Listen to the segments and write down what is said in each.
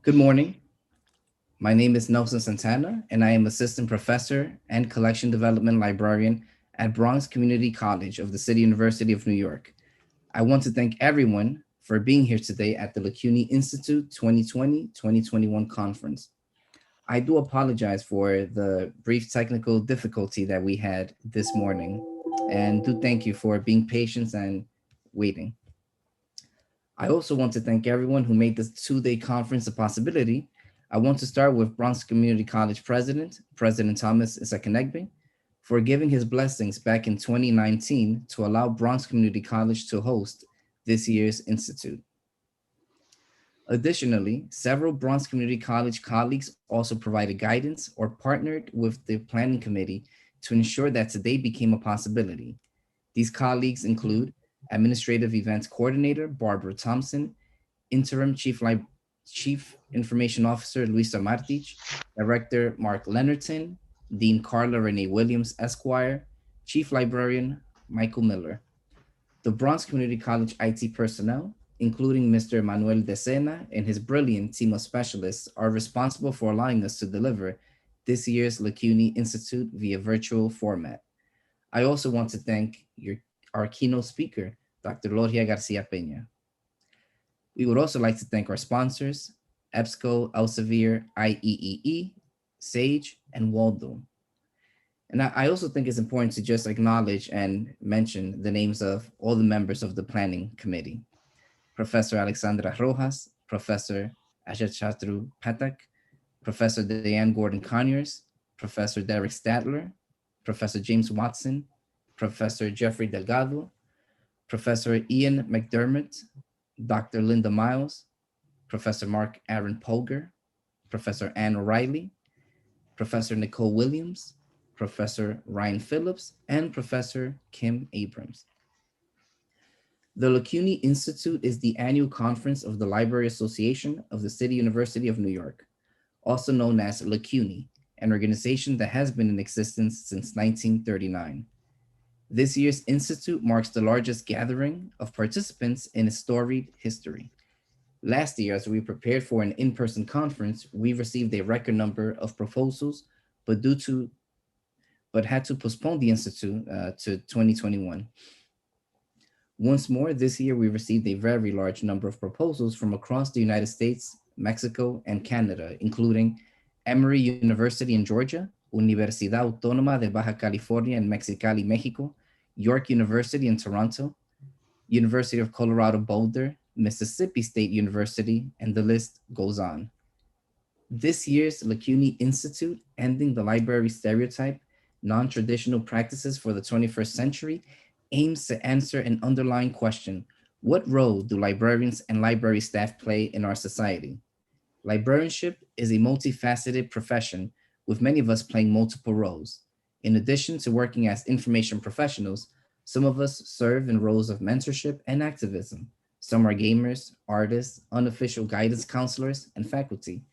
Good morning. My name is Nelson Santana, and I am Assistant Professor and Collection Development Librarian at Bronx Community College of the City University of New York. I want to thank everyone for being here today at the LACUNY Institute 2020-2021 conference. I do apologize for the brief technical difficulty that we had this morning, and do thank you for being patient and waiting. I also want to thank everyone who made this two-day conference a possibility. I want to start with Bronx Community College President Thomas Isakenegbe, for giving his blessings back in 2019 to allow Bronx Community College to host this year's institute. Additionally, several Bronx Community College colleagues also provided guidance or partnered with the planning committee to ensure that today became a possibility. These colleagues include Administrative Events Coordinator Barbara Thompson, Interim Chief Information Officer Luisa Martich, Director Mark Leonardson, Dean Carla Renee Williams, Esquire, Chief Librarian Michael Miller. The Bronx Community College IT personnel, including Mr. Manuel Decena and his brilliant team of specialists, are responsible for allowing us to deliver this year's LACUNY Institute via virtual format. I also want to thank our keynote speaker, Dr. Lorgia García Peña. We would also like to thank our sponsors, EBSCO, Elsevier, IEEE, SAGE, and Waldo. And I also think it's important to just acknowledge and mention the names of all the members of the planning committee. Professor Alexandra Rojas, Professor Ashatru Patak, Professor Diane Gordon-Conyers, Professor Derek Stadler, Professor James Watson, Professor Jeffrey Delgado, Professor Ian McDermott, Dr. Linda Miles, Professor Mark Aaron Polger, Professor Ann O'Reilly, Professor Nicole Williams, Professor Ryan Phillips, and Professor Kim Abrams. The LACUNY Institute is the annual conference of the Library Association of the City University of New York, also known as LACUNY, an organization that has been in existence since 1939. This year's institute marks the largest gathering of participants in its storied history. Last year, as we prepared for an in-person conference, we received a record number of proposals, but had to postpone the institute to 2021. Once more, this year, we received a very large number of proposals from across the United States, Mexico, and Canada, including Emory University in Georgia, Universidad Autónoma de Baja California in Mexicali, Mexico, York University in Toronto, University of Colorado Boulder, Mississippi State University, and the list goes on. This year's LACUNY Institute, Ending the Library Stereotype, Non-Traditional Practices for the 21st Century, aims to answer an underlying question: what role do librarians and library staff play in our society? Librarianship is a multifaceted profession, with many of us playing multiple roles. In addition to working as information professionals, some of us serve in roles of mentorship and activism. Some are gamers, artists, unofficial guidance counselors, and faculty.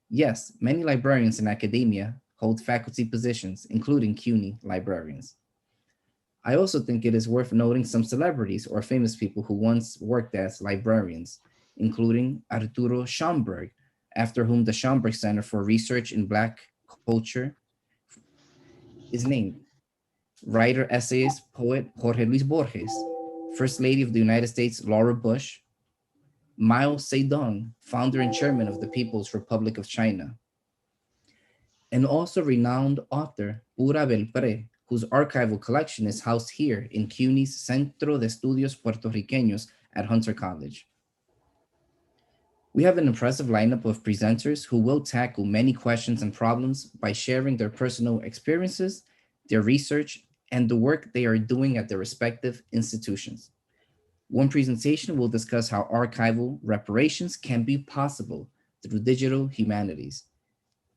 Yes, many librarians in academia hold faculty positions, including CUNY librarians. I also think it is worth noting some celebrities or famous people who once worked as librarians, including Arturo Schomburg, after whom the Schomburg Center for Research in Black Culture is named. Writer, essayist, poet Jorge Luis Borges, First Lady of the United States Laura Bush, Mao Zedong, founder and chairman of the People's Republic of China, and also renowned author Ura Belpré, whose archival collection is housed here in CUNY's Centro de Estudios Puertorriqueños at Hunter College. We have an impressive lineup of presenters who will tackle many questions and problems by sharing their personal experiences, their research, and the work they are doing at their respective institutions. One presentation will discuss how archival reparations can be possible through digital humanities.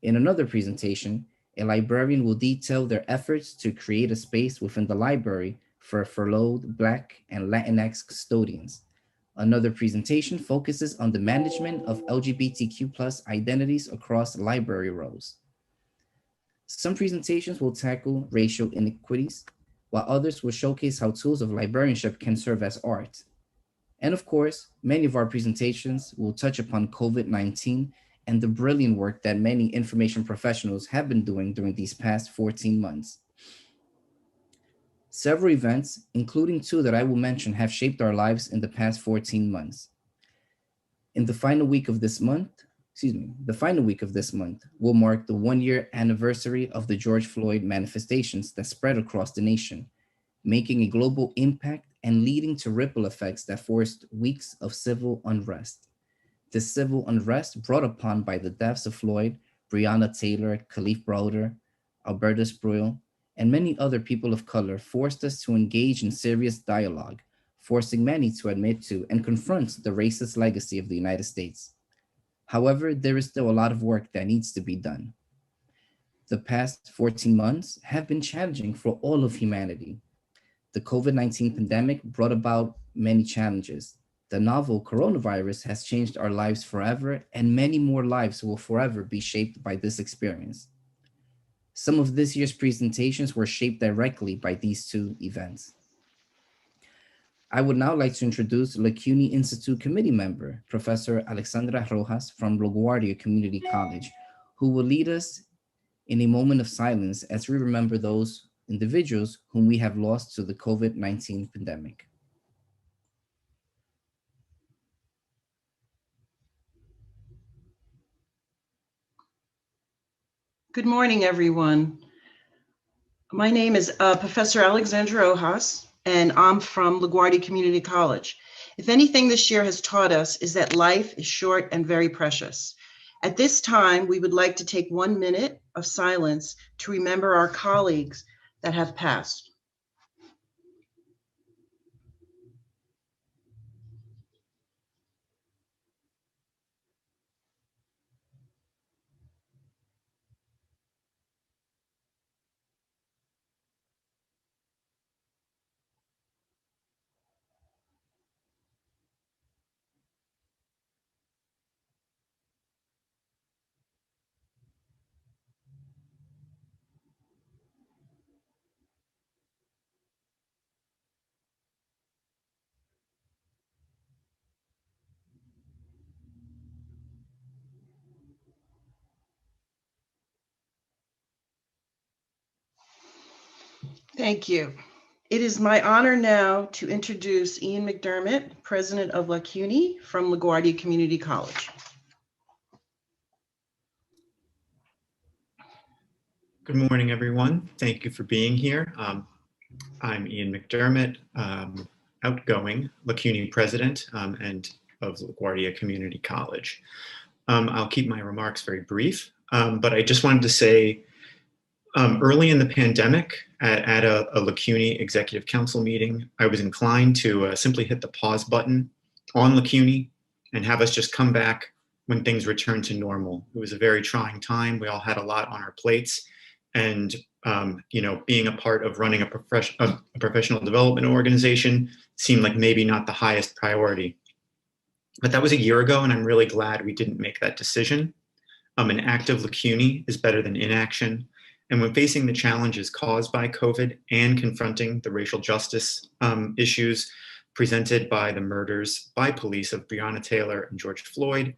In another presentation, a librarian will detail their efforts to create a space within the library for furloughed Black and Latinx custodians. Another presentation focuses on the management of LGBTQ+ identities across library roles. Some presentations will tackle racial inequities, while others will showcase how tools of librarianship can serve as art. And of course, many of our presentations will touch upon COVID-19 and the brilliant work that many information professionals have been doing during these past 14 months. Several events, including two that I will mention, have shaped our lives in the past 14 months. In the final week of this month, will mark the 1-year anniversary of the George Floyd manifestations that spread across the nation, making a global impact and leading to ripple effects that forced weeks of civil unrest. This civil unrest, brought upon by the deaths of Floyd, Breonna Taylor, Kalief Browder, Alberta Spruill, and many other people of color, forced us to engage in serious dialogue, forcing many to admit to and confront the racist legacy of the United States. However, there is still a lot of work that needs to be done. The past 14 months have been challenging for all of humanity. The COVID-19 pandemic brought about many challenges. The novel coronavirus has changed our lives forever, and many more lives will forever be shaped by this experience. Some of this year's presentations were shaped directly by these two events. I would now like to introduce LACUNY Institute committee member, Professor Alexandra Rojas from LaGuardia Community College, who will lead us in a moment of silence as we remember those individuals whom we have lost to the COVID-19 pandemic. Good morning, everyone. My name is Professor Alexandra Rojas, and I'm from LaGuardia Community College. If anything this year has taught us is that life is short and very precious. At this time, we would like to take 1 minute of silence to remember our colleagues that have passed. Thank you. It is my honor now to introduce Ian McDermott, President of LACUNY from LaGuardia Community College. Good morning, everyone. Thank you for being here. I'm Ian McDermott, outgoing LACUNY President and of LaGuardia Community College. I'll keep my remarks very brief, but I just wanted to say early in the pandemic at a LACUNY Executive Council meeting, I was inclined to simply hit the pause button on LACUNY and have us just come back when things returned to normal. It was a very trying time. We all had a lot on our plates. And being a part of running a professional development organization seemed like maybe not the highest priority. But that was a year ago, and I'm really glad we didn't make that decision. An active LACUNY is better than inaction. And when facing the challenges caused by COVID and confronting the racial justice issues presented by the murders by police of Breonna Taylor and George Floyd,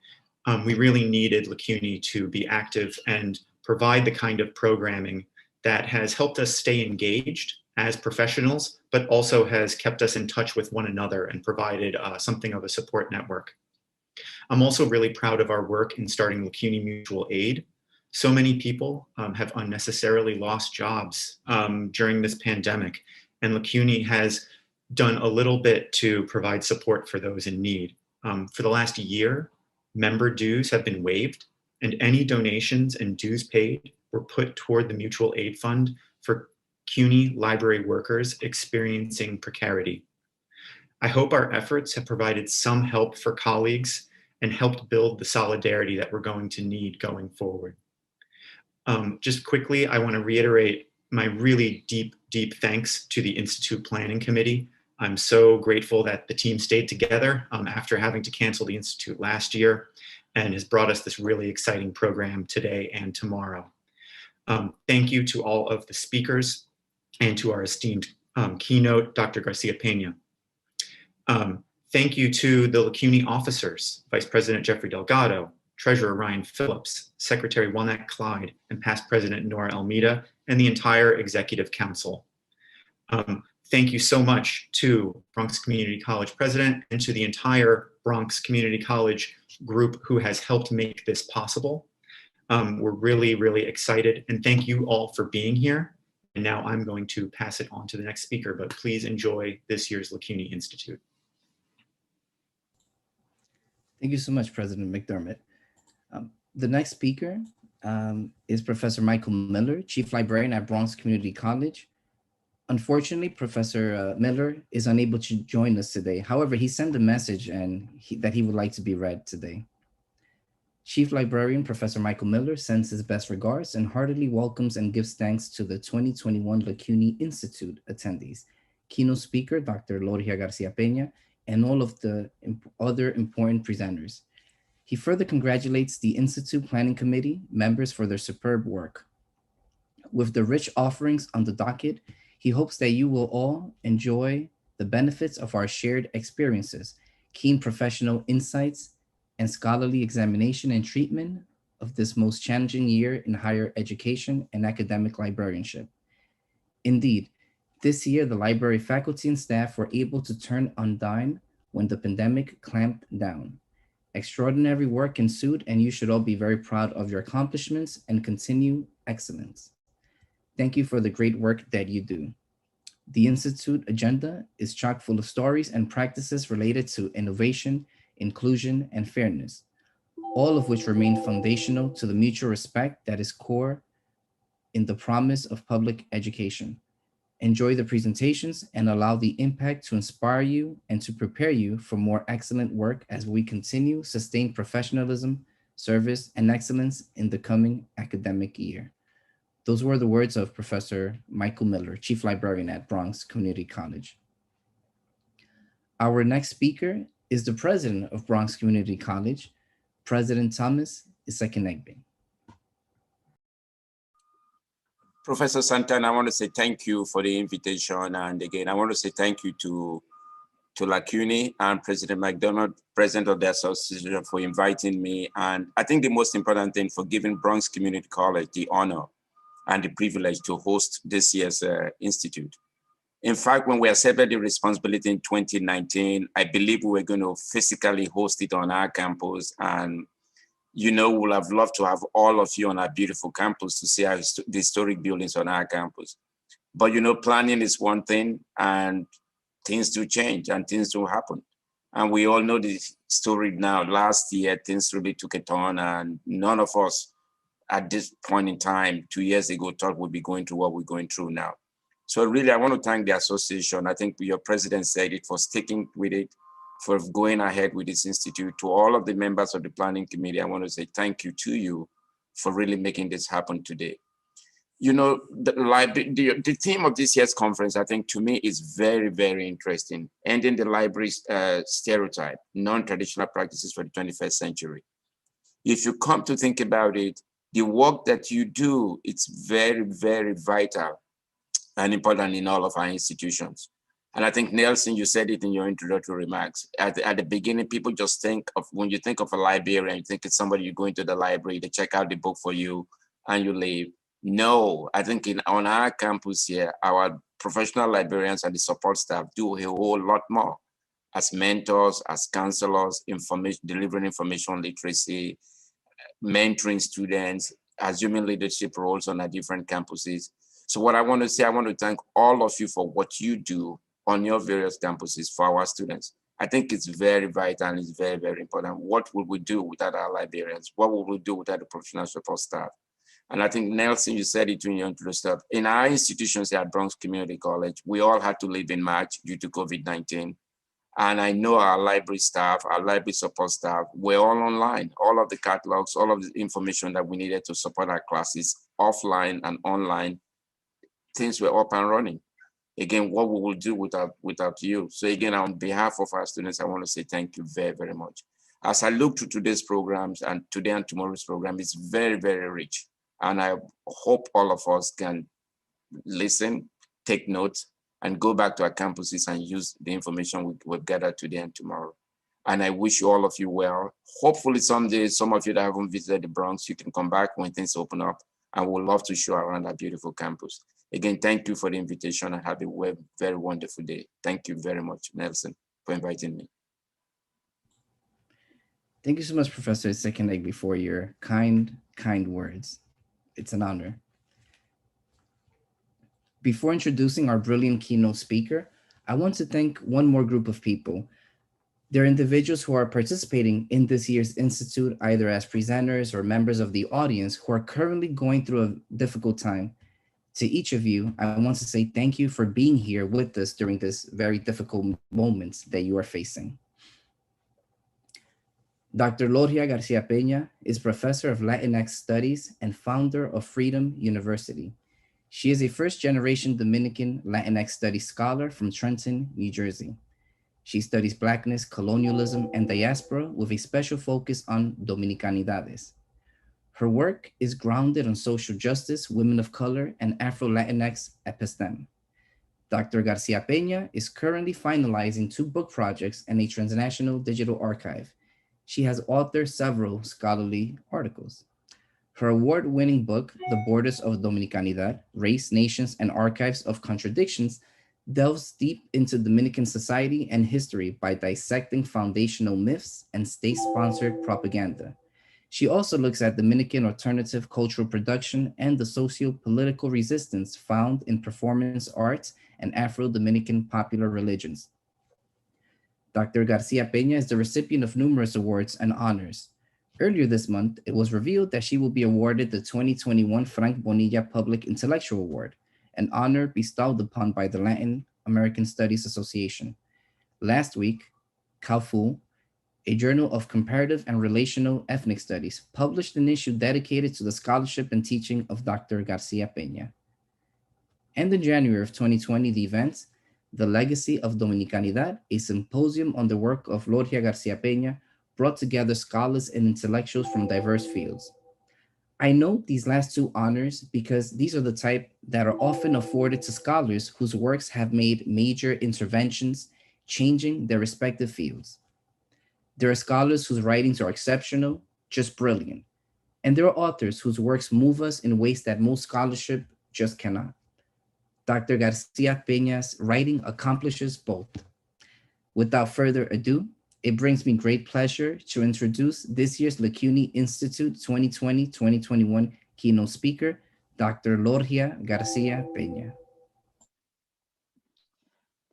we really needed LACUNY to be active and provide the kind of programming that has helped us stay engaged as professionals, but also has kept us in touch with one another and provided something of a support network. I'm also really proud of our work in starting LACUNY Mutual Aid. So many people have unnecessarily lost jobs during this pandemic, and LACUNY has done a little bit to provide support for those in need. For the last year, member dues have been waived, and any donations and dues paid were put toward the mutual aid fund for CUNY library workers experiencing precarity. I hope our efforts have provided some help for colleagues and helped build the solidarity that we're going to need going forward. Just quickly, I want to reiterate my really deep thanks to the Institute Planning Committee. I'm so grateful that the team stayed together after having to cancel the Institute last year, and has brought us this really exciting program today and tomorrow. Thank you to all of the speakers and to our esteemed keynote, Dr. Garcia Peña. Thank you to the LACUNY officers, Vice President Jeffrey Delgado, Treasurer Ryan Phillips, Secretary Walnut Clyde, and past President Nora Almeida, and the entire Executive Council. Thank you so much to Bronx Community College President and to the entire Bronx Community College group who has helped make this possible. We're really, really excited, and thank you all for being here. And now I'm going to pass it on to the next speaker, but please enjoy this year's LaCUNY Institute. Thank you so much, President McDermott. The next speaker is Professor Michael Miller, Chief Librarian at Bronx Community College. Unfortunately, Professor Miller is unable to join us today. However, he sent a message that he would like to be read today. Chief Librarian Professor Michael Miller sends his best regards and heartily welcomes and gives thanks to the 2021 LaCUNY Institute attendees, keynote speaker Dr. Lorgia García Peña, and all of the other important presenters. He further congratulates the Institute Planning Committee members for their superb work. With the rich offerings on the docket, he hopes that you will all enjoy the benefits of our shared experiences, keen professional insights, and scholarly examination and treatment of this most challenging year in higher education and academic librarianship. Indeed, this year, the library faculty and staff were able to turn on dime when the pandemic clamped down. Extraordinary work ensued, and you should all be very proud of your accomplishments and continue excellence. Thank you for the great work that you do. The Institute agenda is chock full of stories and practices related to innovation, inclusion, and fairness, all of which remain foundational to the mutual respect that is core in the promise of public education. Enjoy the presentations and allow the impact to inspire you and to prepare you for more excellent work as we continue sustained professionalism, service, and excellence in the coming academic year. Those were the words of Professor Michael Miller, Chief Librarian at Bronx Community College. Our next speaker is the President of Bronx Community College, President Thomas Isekinegbe. Professor Santana, I want to say thank you for the invitation. And again, I want to say thank you to LaCUNY and President McDermott, President of the Association, for inviting me. And I think the most important thing, for giving Bronx Community College the honor and the privilege to host this year's institute. In fact, when we accepted the responsibility in 2019, I believe we were going to physically host it on our campus. And, you know, we'll have loved to have all of you on our beautiful campus to see the historic buildings on our campus. But, you know, planning is one thing, and things do change and things do happen. And we all know the story now. Last year, things really took a turn, and none of us at this point in time, 2 years ago, thought we'd be going through what we're going through now. So really, I want to thank the association. I think your president said it, for sticking with it, for going ahead with this institute. To all of the members of the planning committee, I want to say thank you to you for really making this happen today. You know, the theme of this year's conference, I think, to me, is very, very interesting. Ending the library stereotype, non-traditional practices for the 21st century. If you come to think about it, the work that you do, it's very, very vital and important in all of our institutions. And I think, Nelson, you said it in your introductory remarks. At the beginning, people just think of, when you think of a librarian, you think it's somebody you go into the library, they check out the book for you, and you leave. No, I think on our campus here, our professional librarians and the support staff do a whole lot more as mentors, as counselors, delivering information literacy, mentoring students, assuming leadership roles on our different campuses. So what I want to say, I want to thank all of you for what you do on your various campuses for our students. I think it's very vital and it's very, very important. What would we do without our librarians? What would we do without the professional support staff? And I think, Nelson, you said it in your introduction. In our institutions at Bronx Community College, we all had to leave in March due to COVID-19. And I know our library staff, our library support staff, we're all online. All of the catalogs, all of the information that we needed to support our classes offline and online, things were up and running. Again, what we will do without you. So again, on behalf of our students, I want to say thank you very, very much. As I look to today's programs, and today and tomorrow's program, is very, very rich. And I hope all of us can listen, take notes, and go back to our campuses and use the information we've gathered today and tomorrow. And I wish all of you well. Hopefully someday, some of you that haven't visited the Bronx, you can come back when things open up, and we'd love to show around that beautiful campus. Again, thank you for the invitation, and have a very wonderful day. Thank you very much, Nelson, for inviting me. Thank you so much, Professor Sekenegbe, for your kind words. It's an honor. Before introducing our brilliant keynote speaker, I want to thank one more group of people. They're individuals who are participating in this year's Institute, either as presenters or members of the audience who are currently going through a difficult time. To each of you, I want to say thank you for being here with us during this very difficult moments that you are facing. Dr. Lorgia García Peña is Professor of Latinx Studies and founder of Freedom University. She is a first-generation Dominican Latinx Studies scholar from Trenton, New Jersey. She studies Blackness, colonialism, and diaspora with a special focus on dominicanidades. Her work is grounded on social justice, women of color, and Afro-Latinx episteme. Dr. García Peña is currently finalizing 2 book projects and a transnational digital archive. She has authored several scholarly articles. Her award-winning book, The Borders of Dominicanidad, Race, Nations, and Archives of Contradictions, delves deep into Dominican society and history by dissecting foundational myths and state-sponsored propaganda. She also looks at Dominican alternative cultural production and the socio-political resistance found in performance arts and Afro-Dominican popular religions. Dr. García Peña is the recipient of numerous awards and honors. Earlier this month, it was revealed that she will be awarded the 2021 Frank Bonilla Public Intellectual Award, an honor bestowed upon by the Latin American Studies Association. Last week, CAUFU, a journal of comparative and relational ethnic studies, published an issue dedicated to the scholarship and teaching of Dr. García Peña. And in January of 2020, the event, The Legacy of Dominicanidad, a symposium on the work of Lorgia García Peña, brought together scholars and intellectuals from diverse fields. I note these last 2 honors because these are the type that are often afforded to scholars whose works have made major interventions, changing their respective fields. There are scholars whose writings are exceptional, just brilliant. And there are authors whose works move us in ways that most scholarship just cannot. Dr. García Peña's writing accomplishes both. Without further ado, it brings me great pleasure to introduce this year's LACUNY Institute 2020-2021 keynote speaker, Dr. Lorgia García Peña.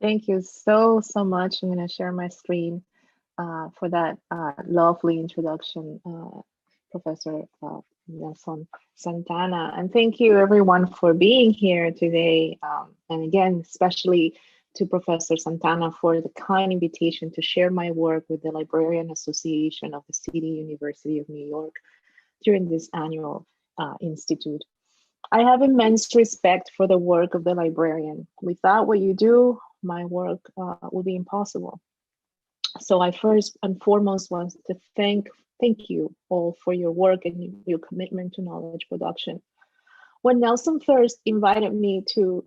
Thank you so much. I'm going to share my screen for that lovely introduction, Professor Nelson Santana. And thank you everyone for being here today. And again, especially to Professor Santana for the kind invitation to share my work with the Librarian Association of the City University of New York during this annual institute. I have immense respect for the work of the librarian. Without what you do, my work would be impossible. So I first and foremost want to thank you all for your work and your commitment to knowledge production. When Nelson first invited me to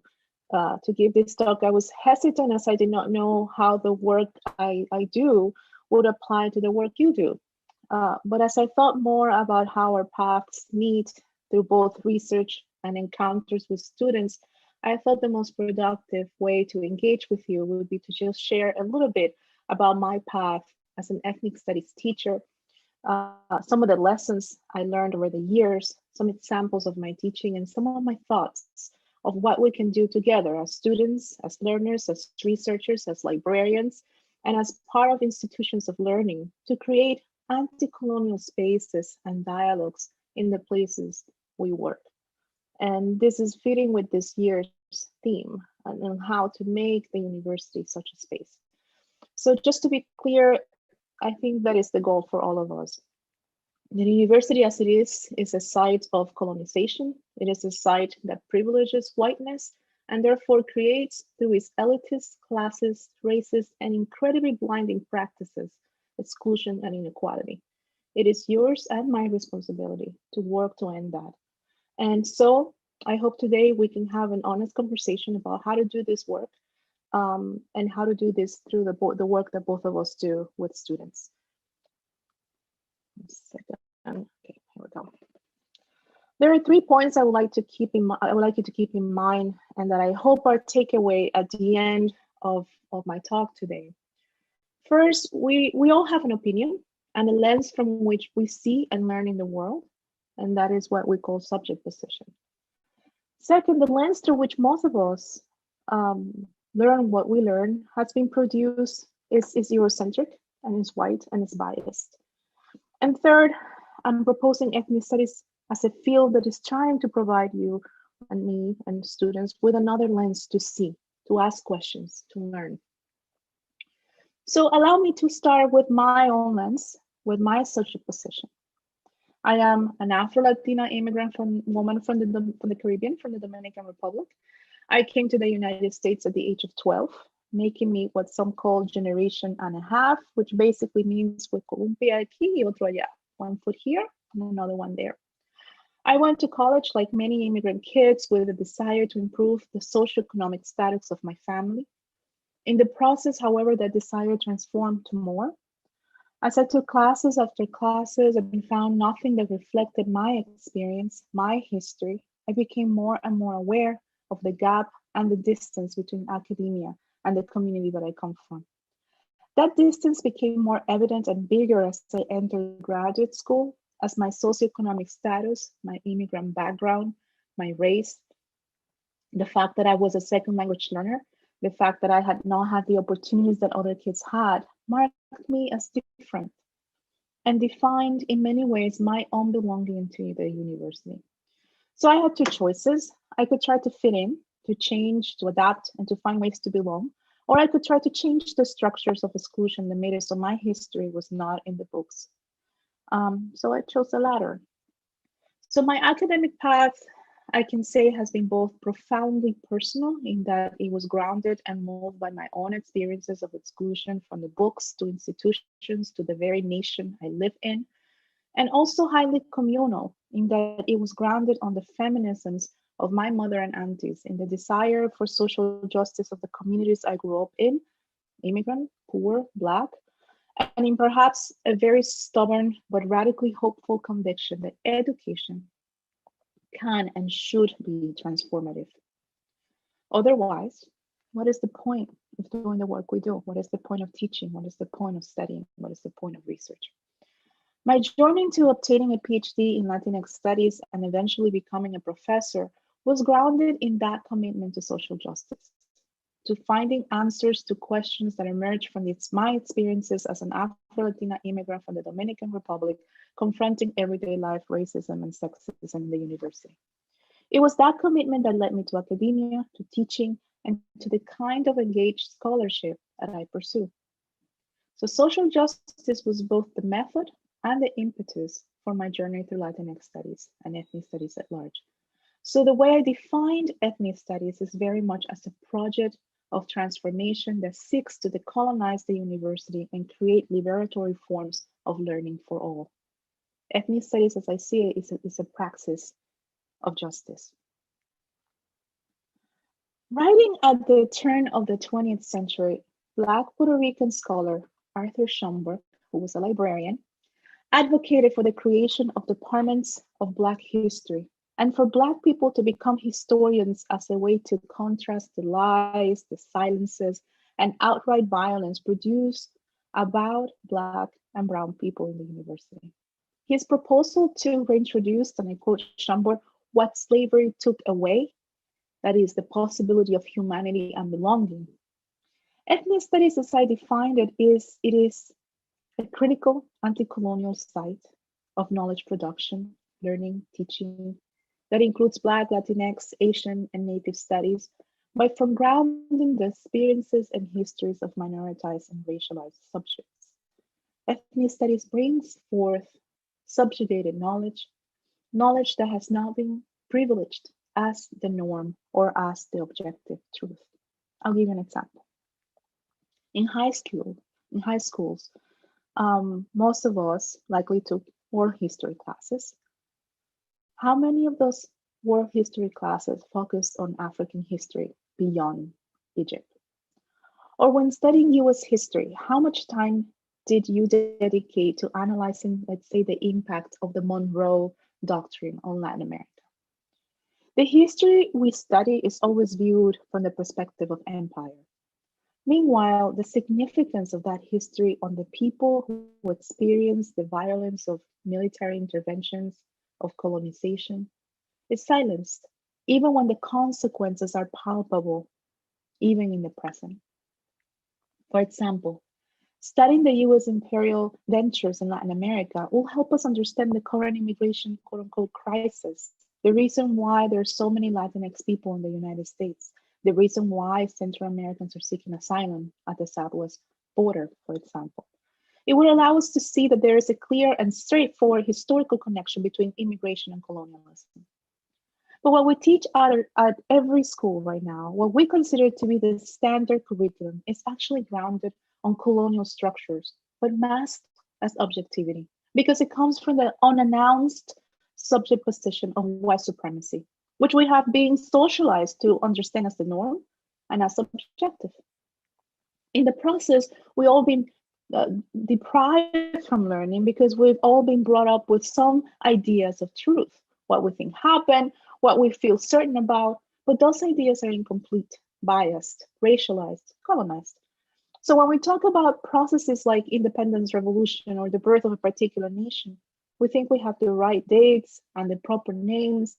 give this talk, I was hesitant as I did not know how the work I do would apply to the work you do. But as I thought more about how our paths meet through both research and encounters with students, I thought the most productive way to engage with you would be to just share a little bit about my path as an ethnic studies teacher, some of the lessons I learned over the years, some examples of my teaching, and some of my thoughts of what we can do together as students, as learners, as researchers, as librarians, and as part of institutions of learning to create anti-colonial spaces and dialogues in the places we work. And this is fitting with this year's theme on how to make the university such a space. So just to be clear, I think that is the goal for all of us. The university as it is a site of colonization. It is a site that privileges whiteness and therefore creates through its elitist classes, races, and incredibly blinding practices, exclusion and inequality. It is yours and my responsibility to work to end that. And so I hope today we can have an honest conversation about how to do this work and how to do this through the work that both of us do with students. Okay, here we go. There are 3 points I would like to keep in mind. I would like you to keep in mind, and that I hope are takeaway at the end of my talk today. First, we all have an opinion and a lens from which we see and learn in the world, and that is what we call subject position. Second, the lens through which most of us learn what we learn has been produced is Eurocentric, and is white, and is biased. And third, I'm proposing ethnic studies as a field that is trying to provide you and me and students with another lens to see, to ask questions, to learn. So allow me to start with my own lens, with my social position. I am an Afro-Latina immigrant woman from the Caribbean, from the Dominican Republic. I came to the United States at the age of 12, making me what some call generation and a half, which basically means with un pie aquí y otro allá, 1 foot here and another one there. I went to college like many immigrant kids with a desire to improve the socioeconomic status of my family. In the process, however, that desire transformed to more. As I took classes after classes and found nothing that reflected my experience, my history, I became more and more aware of the gap and the distance between academia and the community that I come from. That distance became more evident and bigger as I entered graduate school, as my socioeconomic status, my immigrant background, my race, the fact that I was a second language learner, the fact that I had not had the opportunities that other kids had, marked me as different and defined in many ways my own belonging to the university. So I had 2 choices. I could try to fit in, to change, to adapt, and to find ways to belong, or I could try to change the structures of exclusion that made it so my history was not in the books. So I chose the latter. So my academic path, I can say, has been both profoundly personal in that it was grounded and moved by my own experiences of exclusion, from the books to institutions to the very nation I live in, and also highly communal in that it was grounded on the feminisms of my mother and aunties, in the desire for social justice of the communities I grew up in, immigrant, poor, Black, and in perhaps a very stubborn but radically hopeful conviction that education can and should be transformative. Otherwise, what is the point of doing the work we do? What is the point of teaching? What is the point of studying? What is the point of research? My journey to obtaining a PhD in Latinx studies and eventually becoming a professor was grounded in that commitment to social justice, to finding answers to questions that emerged from my experiences as an Afro-Latina immigrant from the Dominican Republic, confronting everyday life racism and sexism in the university. It was that commitment that led me to academia, to teaching, and to the kind of engaged scholarship that I pursue. So social justice was both the method and the impetus for my journey through Latinx studies and ethnic studies at large. So the way I defined ethnic studies is very much as a project of transformation that seeks to decolonize the university and create liberatory forms of learning for all. Ethnic studies, as I see it, is a praxis of justice. Writing at the turn of the 20th century, Black Puerto Rican scholar Arthur Schomburg, who was a librarian, advocated for the creation of departments of Black history and for Black people to become historians as a way to contrast the lies, the silences, and outright violence produced about Black and Brown people in the university. His proposal to reintroduce, and I quote Schomburg, what slavery took away, that is the possibility of humanity and belonging. Ethnic studies, as I defined it is a critical anti-colonial site of knowledge production, learning, teaching, that includes Black, Latinx, Asian, and Native studies, but from grounding the experiences and histories of minoritized and racialized subjects. Ethnic studies brings forth subjugated knowledge, knowledge that has not been privileged as the norm or as the objective truth. I'll give you an example. In high schools, most of us likely took world history classes. How many of those world history classes focused on African history beyond Egypt? Or when studying US history, how much time did you dedicate to analyzing, let's say, the impact of the Monroe Doctrine on Latin America? The history we study is always viewed from the perspective of empire. Meanwhile, the significance of that history on the people who experienced the violence of military interventions, of colonization, is silenced, even when the consequences are palpable, even in the present. For example, studying the US imperial ventures in Latin America will help us understand the current immigration, quote unquote, crisis, the reason why there are so many Latinx people in the United States, the reason why Central Americans are seeking asylum at the Southwest border, for example. It will allow us to see that there is a clear and straightforward historical connection between immigration and colonialism. But what we teach at every school right now, what we consider to be the standard curriculum, is actually grounded on colonial structures, but masked as objectivity, because it comes from the unannounced subject position of white supremacy, which we have been socialized to understand as the norm and as subjective. In the process, we've all been deprived from learning because we've all been brought up with some ideas of truth, what we think happened, what we feel certain about, but those ideas are incomplete, biased, racialized, colonized. So when we talk about processes like independence, revolution, or the birth of a particular nation, we think we have the right dates and the proper names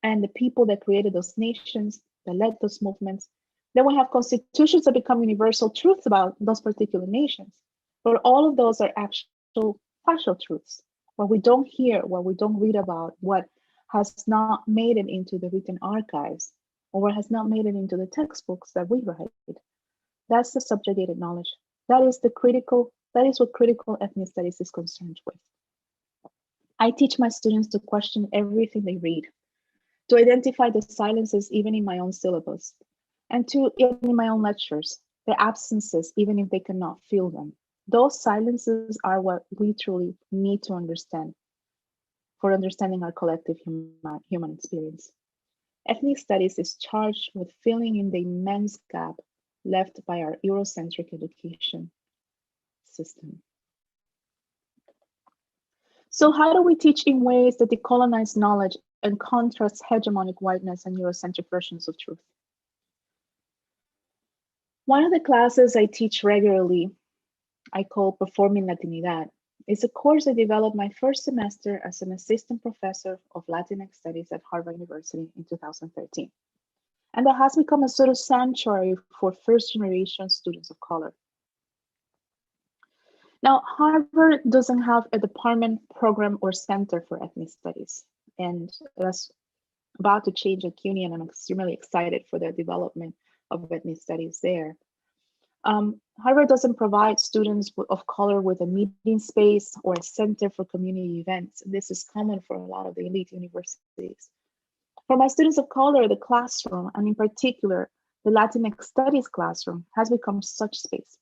and the people that created those nations, that led those movements. Then we have constitutions that become universal truths about those particular nations. But all of those are actual partial truths. What we don't hear, what we don't read about, what has not made it into the written archives, or what has not made it into the textbooks that we write. That's the subjugated knowledge. That is what critical ethnic studies is concerned with. I teach my students to question everything they read, to identify the silences even in my own syllabus, and to, even in my own lectures, the absences even if they cannot feel them. Those silences are what we truly need to understand for understanding our collective human experience. Ethnic studies is charged with filling in the immense gap left by our Eurocentric education system. So how do we teach in ways that decolonize knowledge and contrast hegemonic whiteness and Eurocentric versions of truth? One of the classes I teach regularly, I call Performing Latinidad. It's a course I developed my first semester as an assistant professor of Latinx Studies at Harvard University in 2013. And that has become a sort of sanctuary for first-generation students of color. Now, Harvard doesn't have a department, program, or center for ethnic studies. And that's about to change at CUNY, and I'm extremely excited for the development of ethnic studies there. Harvard doesn't provide students of color with a meeting space or a center for community events. This is common for a lot of the elite universities. For my students of color, the classroom, and in particular, the Latinx Studies classroom, has become such space.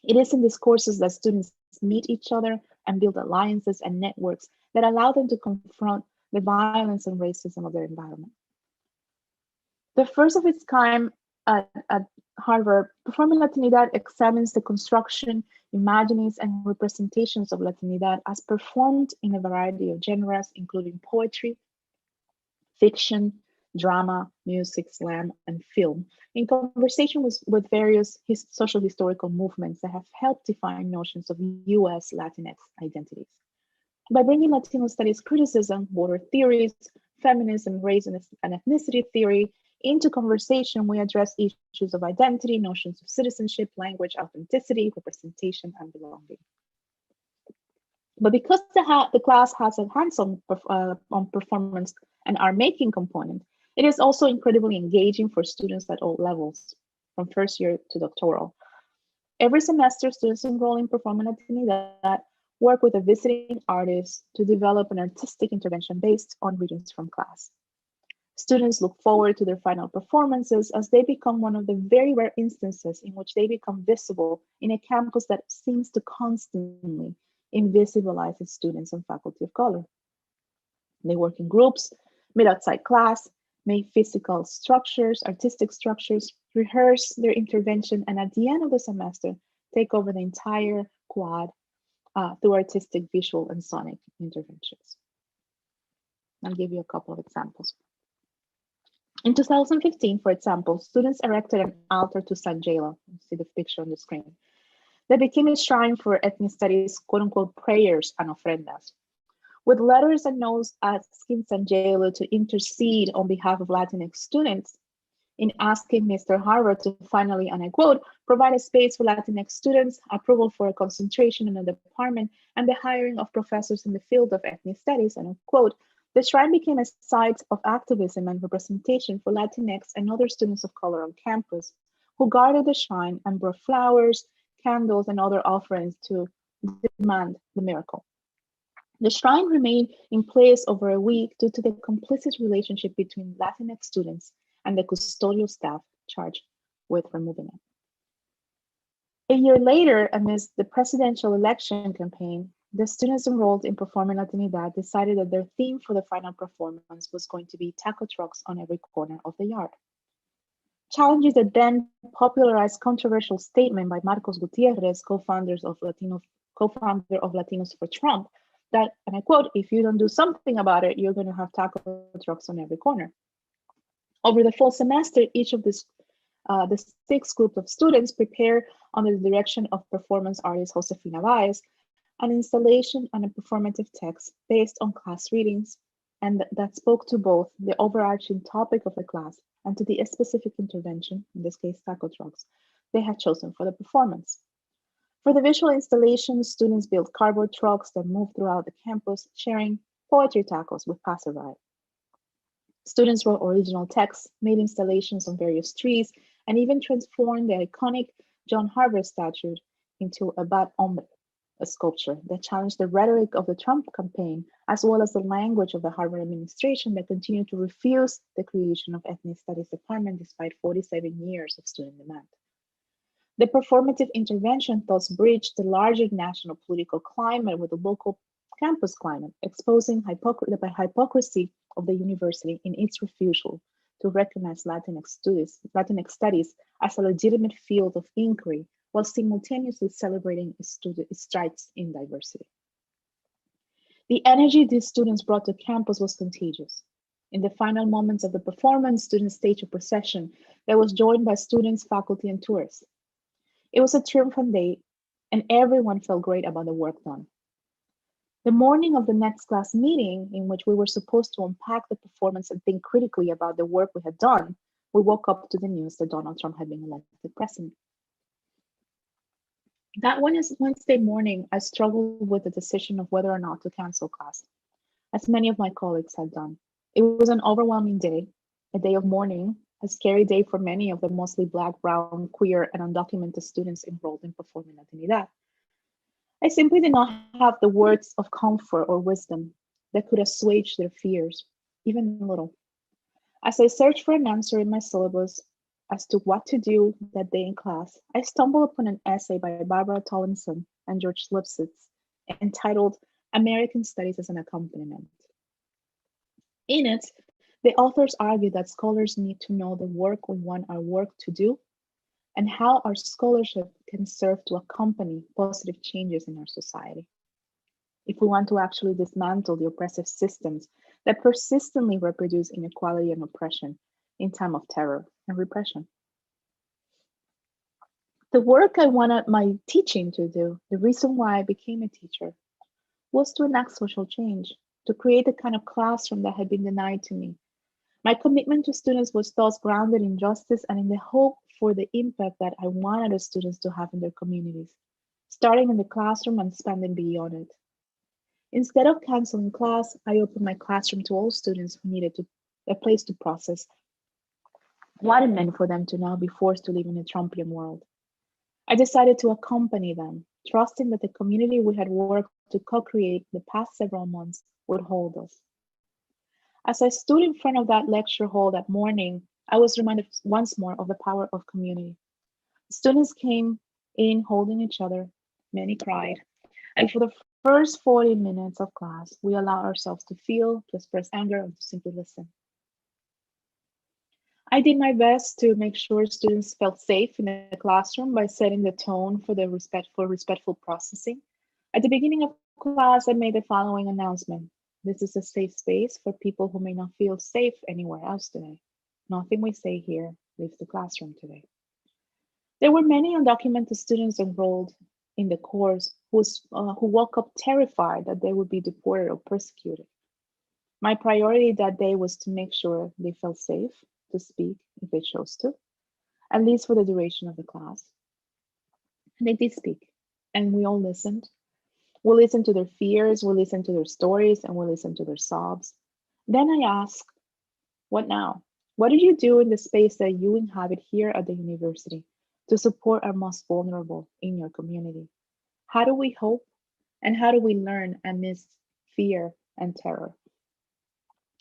It is in these courses that students meet each other and build alliances and networks that allow them to confront the violence and racism of their environment. The first of its kind at Harvard, Performing Latinidad examines the construction, imaginings, and representations of Latinidad as performed in a variety of genres, including poetry, fiction, drama, music, slam, and film, in conversation with various social historical movements that have helped define notions of US Latinx identities. By bringing Latino studies criticism, border theories, feminism, race, and ethnicity theory into conversation, we address issues of identity, notions of citizenship, language, authenticity, representation, and belonging. But because the class has a hands-on on performance and art making component, it is also incredibly engaging for students at all levels, from first year to doctoral. Every semester, students enroll in Performing Latinidad work with a visiting artist to develop an artistic intervention based on readings from class. Students look forward to their final performances as they become one of the very rare instances in which they become visible in a campus that seems to constantly invisibilize its students and faculty of color. They work in groups, meet outside class, make physical structures, artistic structures, rehearse their intervention, and at the end of the semester, take over the entire quad through artistic, visual, and sonic interventions. I'll give you a couple of examples. In 2015, for example, students erected an altar to San Gelo. You see the picture on the screen. That became a shrine for ethnic studies, quote unquote, prayers and ofrendas. With letters and notes asking San Gelo to intercede on behalf of Latinx students in asking Mr. Harvard to finally, and I quote, provide a space for Latinx students, approval for a concentration in a department, and the hiring of professors in the field of ethnic studies, and I quote, the shrine became a site of activism and representation for Latinx and other students of color on campus who guarded the shrine and brought flowers, candles, and other offerings to demand the miracle. The shrine remained in place over a week due to the complicit relationship between Latinx students and the custodial staff charged with removing it. A year later, amidst the presidential election campaign, the students enrolled in Performing Latinidad decided that their theme for the final performance was going to be taco trucks on every corner of the yard. Challenges the then popularized controversial statement by Marcos Gutierrez, co-founder of Latinos for Trump, that, and I quote, if you don't do something about it, you're going to have taco trucks on every corner. Over the fall semester, each of the 6 groups of students prepare under the direction of performance artist Josefina Baez, an installation and a performative text based on class readings, and that spoke to both the overarching topic of the class and to the specific intervention, in this case, taco trucks, they had chosen for the performance. For the visual installation, students built cardboard trucks that moved throughout the campus, sharing poetry tacos with passerby. Students wrote original texts, made installations on various trees, and even transformed the iconic John Harvard statue into a bad hombre, a sculpture that challenged the rhetoric of the Trump campaign, as well as the language of the Harvard administration that continued to refuse the creation of ethnic studies department despite 47 years of student demand. The performative intervention thus bridged the larger national political climate with the local campus climate, exposing the hypocrisy of the university in its refusal to recognize Latinx studies as a legitimate field of inquiry, while simultaneously celebrating its strides in diversity. The energy these students brought to campus was contagious. In the final moments of the performance, students staged a procession that was joined by students, faculty, and tourists. It was a triumphant day, and everyone felt great about the work done. The morning of the next class meeting, in which we were supposed to unpack the performance and think critically about the work we had done, we woke up to the news that Donald Trump had been elected president. That Wednesday morning, I struggled with the decision of whether or not to cancel class, as many of my colleagues had done. It was an overwhelming day, a day of mourning, a scary day for many of the mostly Black, brown, queer, and undocumented students enrolled in Performing Latinidad. I simply did not have the words of comfort or wisdom that could assuage their fears, even a little. As I searched for an answer in my syllabus as to what to do that day in class, I stumbled upon an essay by Barbara Tollinson and George Lipsitz entitled American Studies as an Accompaniment. In it, the authors argue that scholars need to know the work we want our work to do and how our scholarship can serve to accompany positive changes in our society. If we want to actually dismantle the oppressive systems that persistently reproduce inequality and oppression in time of terror and repression. The work I wanted my teaching to do, the reason why I became a teacher, was to enact social change, to create the kind of classroom that had been denied to me. My commitment to students was thus grounded in justice and in the hope for the impact that I wanted the students to have in their communities, starting in the classroom and expanding beyond it. Instead of canceling class, I opened my classroom to all students who needed a place to process what it meant for them to now be forced to live in a Trumpian world. I decided to accompany them, trusting that the community we had worked to co-create the past several months would hold us. As I stood in front of that lecture hall that morning, I was reminded once more of the power of community. Students came in holding each other, many cried, and for the first 40 minutes of class, we allowed ourselves to feel, to express anger, and to simply listen. I did my best to make sure students felt safe in the classroom by setting the tone for the respectful processing. At the beginning of class, I made the following announcement. This is a safe space for people who may not feel safe anywhere else today. Nothing we say here leaves the classroom today. There were many undocumented students enrolled in the course who woke up terrified that they would be deported or persecuted. My priority that day was to make sure they felt safe to speak if they chose to, at least for the duration of the class. And they did speak, and we all listened. We listened to their fears, we listened to their stories, and we listened to their sobs. Then I asked, what now? What did you do in the space that you inhabit here at the university to support our most vulnerable in your community? How do we hope and how do we learn amidst fear and terror?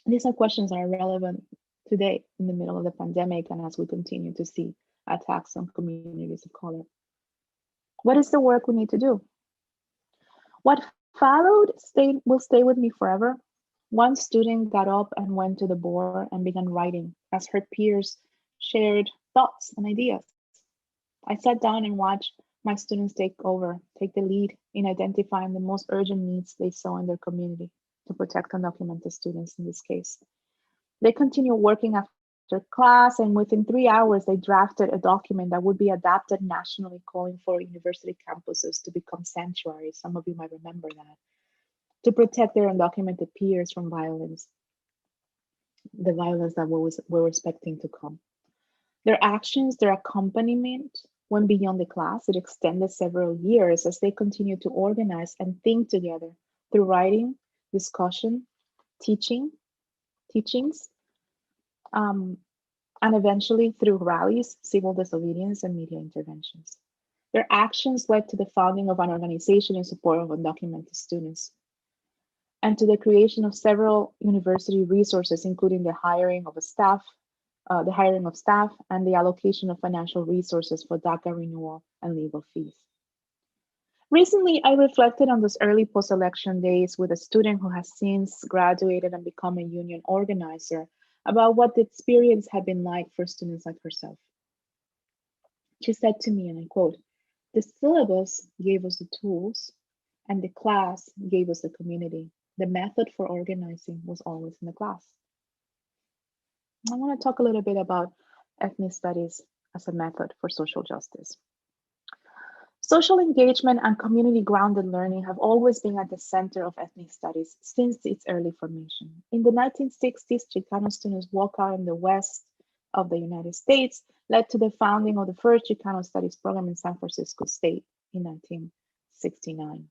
These are questions that are relevant today in the middle of the pandemic and as we continue to see attacks on communities of color. What is the work we need to do? What followed will stay with me forever. One student got up and went to the board and began writing as her peers shared thoughts and ideas. I sat down and watched my students take the lead in identifying the most urgent needs they saw in their community to protect undocumented students in this case. They continued working after class, and within 3 hours, they drafted a document that would be adapted nationally, calling for university campuses to become sanctuaries. Some of you might remember that, to protect their undocumented peers from violence, the violence that we're expecting to come. Their actions, their accompaniment went beyond the class. It extended several years as they continued to organize and think together through writing, discussion, teachings, and eventually through rallies, civil disobedience, and media interventions. Their actions led to the founding of an organization in support of undocumented students and to the creation of several university resources, including the hiring of staff and the allocation of financial resources for DACA renewal and legal fees. Recently, I reflected on those early post-election days with a student who has since graduated and become a union organizer about what the experience had been like for students like herself. She said to me, and I quote, "The syllabus gave us the tools and the class gave us the community. The method for organizing was always in the class." I want to talk a little bit about ethnic studies as a method for social justice. Social engagement and community-grounded learning have always been at the center of ethnic studies since its early formation. In the 1960s, Chicano students' walkout in the west of the United States led to the founding of the first Chicano studies program in San Francisco State in 1969.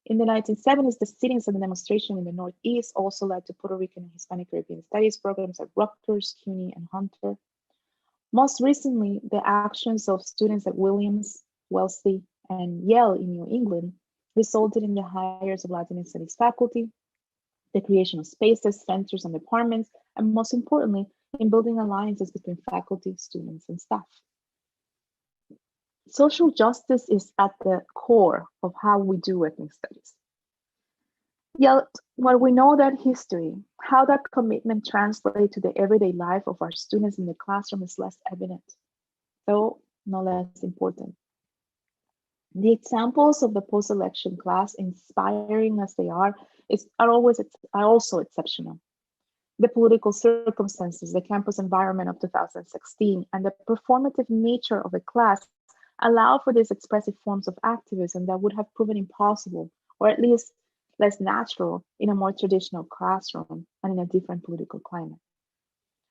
In the 1970s, the sittings and the demonstration in the Northeast also led to Puerto Rican and Hispanic Caribbean studies programs at Rutgers, CUNY, and Hunter. Most recently, the actions of students at Williams, Wellesley, and Yale in New England resulted in the hires of Latinx studies faculty, the creation of spaces, centers, and departments, and most importantly, in building alliances between faculty, students, and staff. Social justice is at the core of how we do ethnic studies. Yet, when we know that history, how that commitment translates to the everyday life of our students in the classroom is less evident, though no less important. The examples of the post-election class, inspiring as they are also exceptional. The political circumstances, the campus environment of 2016, and the performative nature of the class allow for these expressive forms of activism that would have proven impossible, or at least less natural, in a more traditional classroom and in a different political climate.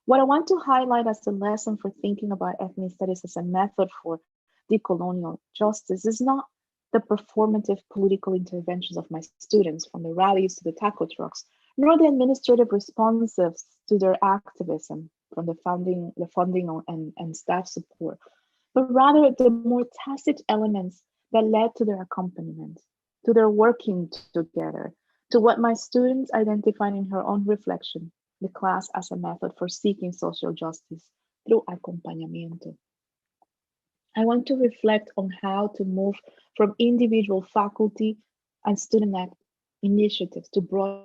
What I want to highlight as a lesson for thinking about ethnic studies as a method for decolonial justice is not the performative political interventions of my students, from the rallies to the taco trucks, nor the administrative responses to their activism, from the funding and staff support, but rather the more tacit elements that led to their accompaniment, to their working together, to what my students identified in her own reflection, the class as a method for seeking social justice through acompañamiento. I want to reflect on how to move from individual faculty and student initiatives to broader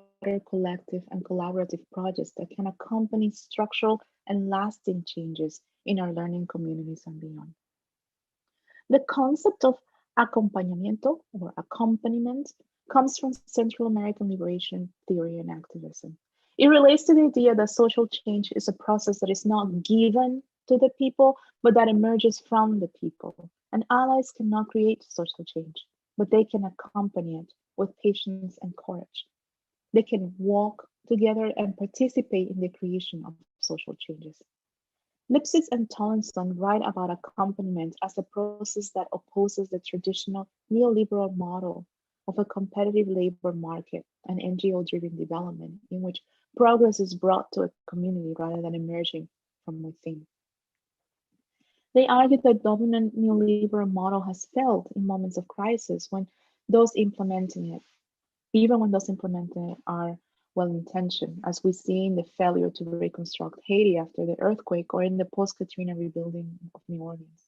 collective and collaborative projects that can accompany structural and lasting changes in our learning communities and beyond. The concept of acompañamiento or accompaniment comes from Central American liberation theory and activism. It relates to the idea that social change is a process that is not given to the people, but that emerges from the people. And allies cannot create social change, but they can accompany it with patience and courage. They can walk together and participate in the creation of social changes. Lipsitz and Tollenson write about accompaniment as a process that opposes the traditional neoliberal model of a competitive labor market and NGO-driven development in which progress is brought to a community rather than emerging from within. They argue that dominant neoliberal model has failed in moments of crisis when those implementing it, even when those implementing it are well-intentioned, as we see in the failure to reconstruct Haiti after the earthquake or in the post-Katrina rebuilding of New Orleans.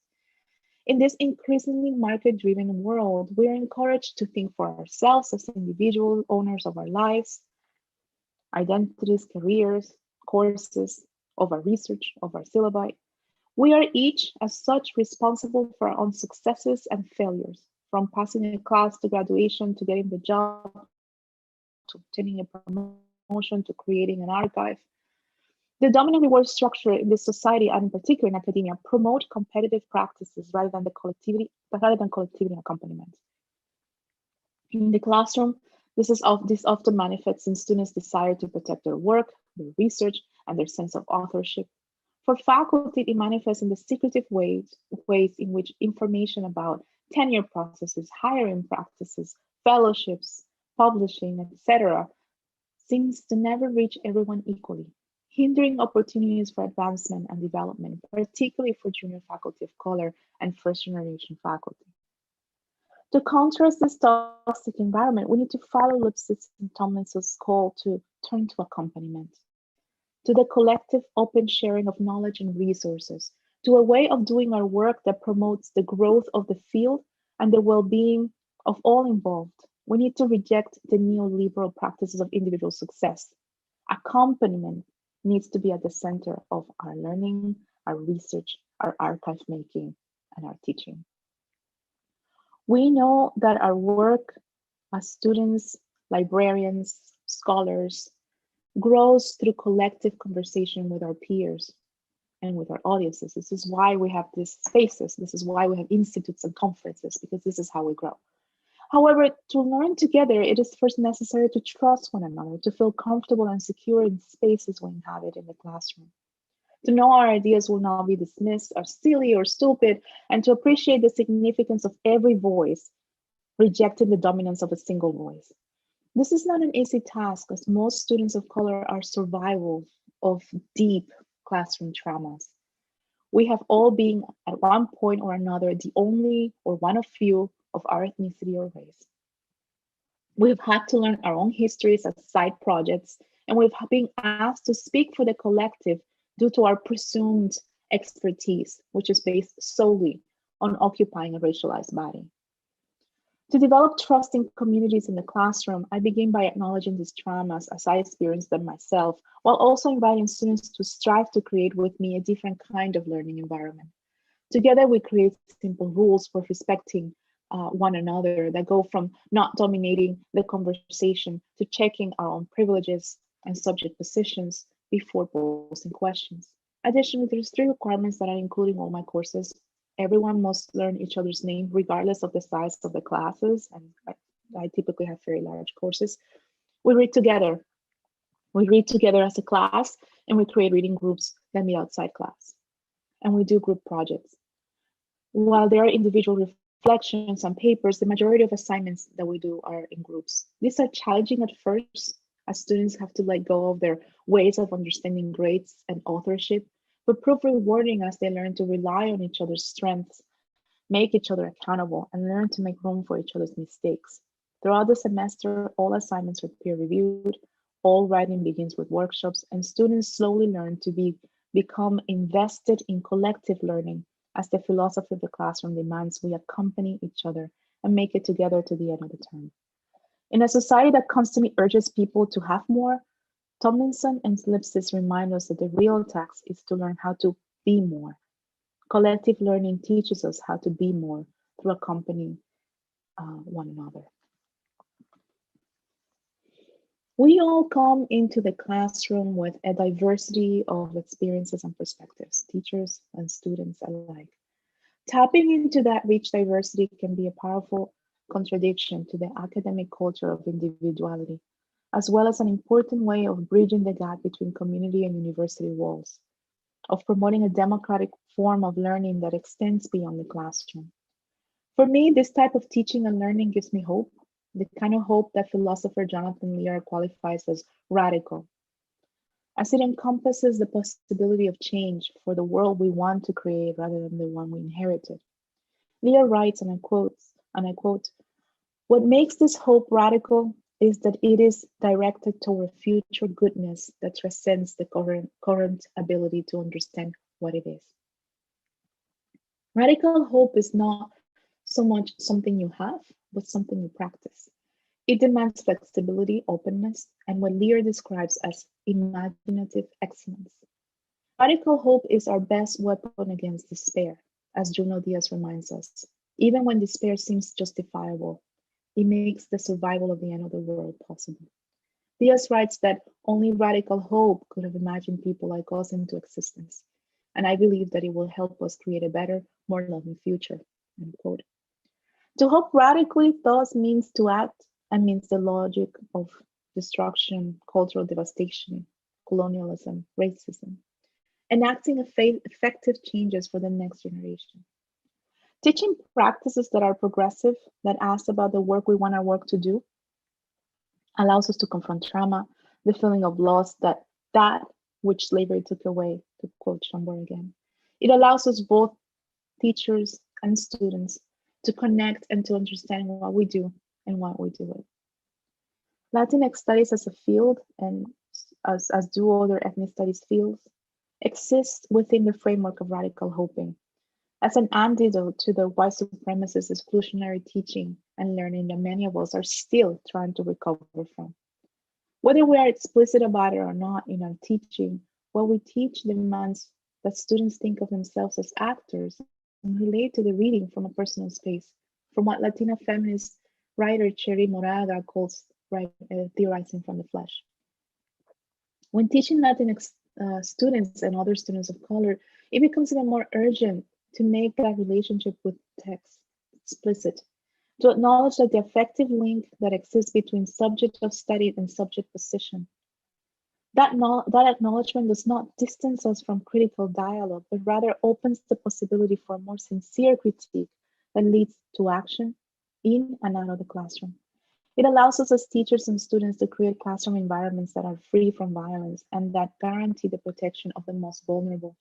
In this increasingly market-driven world, we are encouraged to think for ourselves as individual owners of our lives, identities, careers, courses, of our research, of our syllabi. We are each as such responsible for our own successes and failures, from passing a class to graduation, to getting the job, to obtaining a promotion, to creating an archive. The dominant reward structure in this society, and in particular in academia, promote competitive practices rather than collectivity and accompaniment. In the classroom, this often manifests in students' desire to protect their work, their research, and their sense of authorship. For faculty, it manifests in the secretive ways in which information about tenure processes, hiring practices, fellowships, publishing, etc., seems to never reach everyone equally, hindering opportunities for advancement and development, particularly for junior faculty of color and first-generation faculty. To contrast this toxic environment, we need to follow Lipsitz and Tomlinson's call to turn to accompaniment, to the collective open sharing of knowledge and resources, to a way of doing our work that promotes the growth of the field and the well-being of all involved. We need to reject the neoliberal practices of individual success. Accompaniment needs to be at the center of our learning, our research, our archive making, and our teaching. We know that our work as students, librarians, scholars, grows through collective conversation with our peers and with our audiences. This is why we have these spaces. This is why we have institutes and conferences, because this is how we grow. However, to learn together, it is first necessary to trust one another, to feel comfortable and secure in spaces we inhabit in the classroom, to know our ideas will not be dismissed as silly or stupid, and to appreciate the significance of every voice, rejecting the dominance of a single voice. This is not an easy task, as most students of color are survivors of deep classroom traumas. We have all been, at one point or another, the only or one of few of our ethnicity or race. We've had to learn our own histories as side projects, and we've been asked to speak for the collective due to our presumed expertise, which is based solely on occupying a racialized body. To develop trusting communities in the classroom, I begin by acknowledging these traumas as I experienced them myself, while also inviting students to strive to create with me a different kind of learning environment. Together, we create simple rules for respecting one another that go from not dominating the conversation to checking our own privileges and subject positions before posing questions. Additionally, there's 3 requirements that I include in all my courses. Everyone must learn each other's name, regardless of the size of the classes, and I typically have very large courses. We read together. We read together as a class, and we create reading groups that meet outside class. And we do group projects. While there are individual reflections and papers, the majority of assignments that we do are in groups. These are challenging at first, as students have to let go of their ways of understanding grades and authorship, but prove rewarding as they learn to rely on each other's strengths, make each other accountable, and learn to make room for each other's mistakes. Throughout the semester, all assignments are peer-reviewed, all writing begins with workshops, and students slowly learn to become invested in collective learning, as the philosophy of the classroom demands we accompany each other and make it together to the end of the term. In a society that constantly urges people to have more, Tomlinson and Lipsis remind us that the real task is to learn how to be more. Collective learning teaches us how to be more through accompanying one another. We all come into the classroom with a diversity of experiences and perspectives, teachers and students alike. Tapping into that rich diversity can be a powerful contradiction to the academic culture of individuality, as well as an important way of bridging the gap between community and university walls, of promoting a democratic form of learning that extends beyond the classroom. For me, this type of teaching and learning gives me hope, the kind of hope that philosopher Jonathan Lear qualifies as radical, as it encompasses the possibility of change for the world we want to create rather than the one we inherited. Lear writes, and I quote, "What makes this hope radical is that it is directed toward future goodness that transcends the current ability to understand what it is." Radical hope is not so much something you have, but something you practice. It demands flexibility, openness, and what Lear describes as imaginative excellence. Radical hope is our best weapon against despair, as Junot Díaz reminds us. Even when despair seems justifiable, it makes the survival of the end of the world possible. Díaz writes that only radical hope could have imagined people like us into existence, and I believe that it will help us create a better, more loving future. End quote. To hope radically thus means to act and means the logic of destruction, cultural devastation, colonialism, racism, enacting effective changes for the next generation. Teaching practices that are progressive, that ask about the work we want our work to do, allows us to confront trauma, the feeling of loss that which slavery took away, to quote Chambord again. It allows us, both teachers and students, to connect and to understand what we do and why we do it. Latinx studies as a field, and as do other ethnic studies fields, exist within the framework of radical hoping, as an antidote to the white supremacist exclusionary teaching and learning that many of us are still trying to recover from. Whether we are explicit about it or not in our teaching, what we teach demands that students think of themselves as actors and relate to the reading from a personal space, from what Latina feminist writer Cherry Moraga calls theorizing from the flesh. When teaching Latinx students and other students of color, it becomes even more urgent to make that relationship with text explicit, to acknowledge that the effective link that exists between subject of study and subject position. That acknowledgement does not distance us from critical dialogue, but rather opens the possibility for a more sincere critique that leads to action in and out of the classroom. It allows us as teachers and students to create classroom environments that are free from violence and that guarantee the protection of the most vulnerable,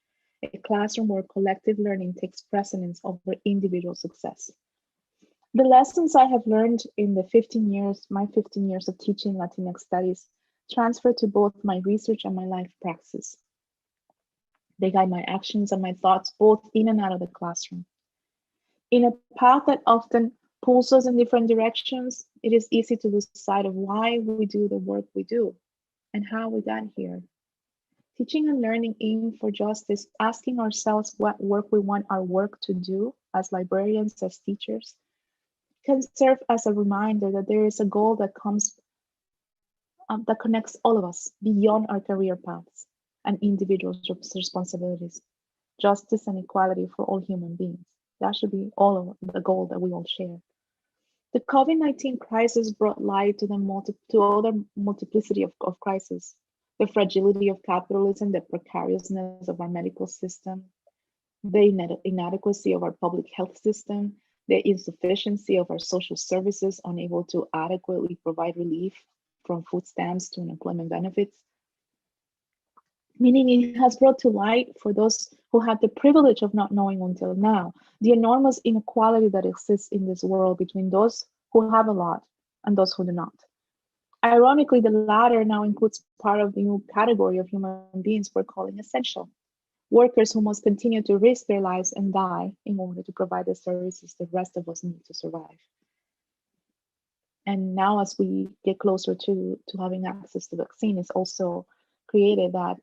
a classroom where collective learning takes precedence over individual success. The lessons I have learned in the 15 years of teaching Latinx studies transfer to both my research and my life praxis. They guide my actions and my thoughts both in and out of the classroom. In a path that often pulls us in different directions, it is easy to lose sight of why we do the work we do and how we got here. Teaching and learning aim for justice, asking ourselves what work we want our work to do as librarians, as teachers, can serve as a reminder that there is a goal that connects all of us beyond our career paths and individual responsibilities. Justice and equality for all human beings. That should be all of the goal that we all share. The COVID-19 crisis brought light to the multiplicity of crises, the fragility of capitalism, the precariousness of our medical system, the inadequacy of our public health system, the insufficiency of our social services, unable to adequately provide relief from food stamps to unemployment benefits. Meaning it has brought to light, for those who had the privilege of not knowing until now, the enormous inequality that exists in this world between those who have a lot and those who do not. Ironically, the latter now includes part of the new category of human beings we're calling essential. Workers who must continue to risk their lives and die in order to provide the services the rest of us need to survive. And now as we get closer to having access to vaccine, it's also created that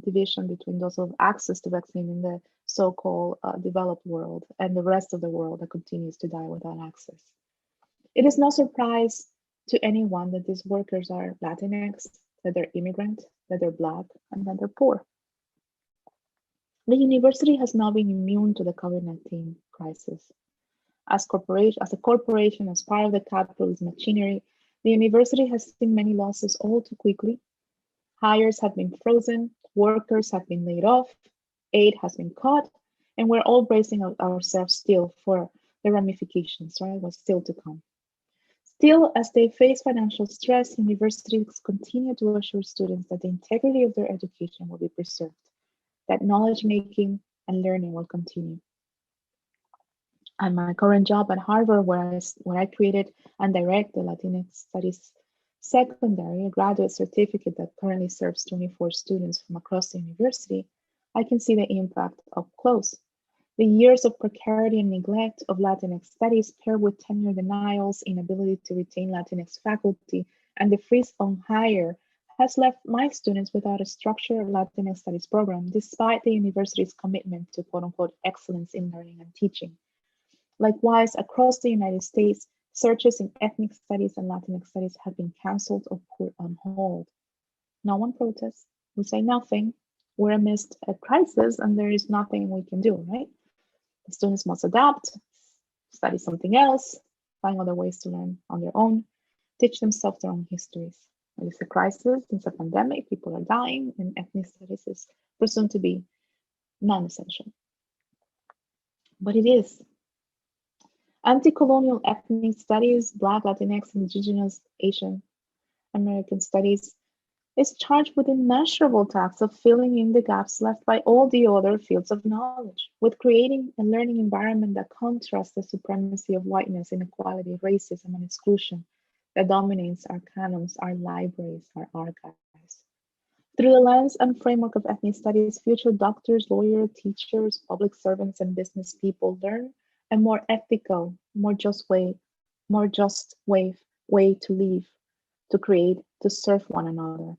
division between those who have access to vaccine in the so-called developed world and the rest of the world that continues to die without access. It is no surprise to anyone that these workers are Latinx, that they're immigrant, that they're Black, and that they're poor. The university has not been immune to the COVID-19 crisis. As a corporation, as part of the capitalist machinery, the university has seen many losses all too quickly. Hires have been frozen, workers have been laid off, aid has been cut, and we're all bracing ourselves still for the ramifications, right? What's still to come. Still, as they face financial stress, universities continue to assure students that the integrity of their education will be preserved, that knowledge making and learning will continue. And my current job at Harvard, where I created and direct the Latinx Studies secondary, a graduate certificate that currently serves 24 students from across the university, I can see the impact up close. The years of precarity and neglect of Latinx studies paired with tenure denials, inability to retain Latinx faculty, and the freeze on hire has left my students without a structured Latinx studies program, despite the university's commitment to quote-unquote excellence in learning and teaching. Likewise, across the United States, searches in ethnic studies and Latinx studies have been canceled or put on hold. No one protests. We say nothing. We're amidst a crisis and there is nothing we can do, right? The students must adapt, study something else, find other ways to learn on their own, teach themselves their own histories. It is a crisis, it's a pandemic, people are dying, and ethnic studies is presumed to be non-essential. But it is. Anti-colonial ethnic studies, Black, Latinx, Indigenous, Asian American studies is charged with immeasurable task of filling in the gaps left by all the other fields of knowledge, with creating a learning environment that contrasts the supremacy of whiteness, inequality, racism, and exclusion that dominates our canons, our libraries, our archives. Through the lens and framework of ethnic studies, future doctors, lawyers, teachers, public servants, and business people learn a more ethical, more just way to live, to create, to serve one another.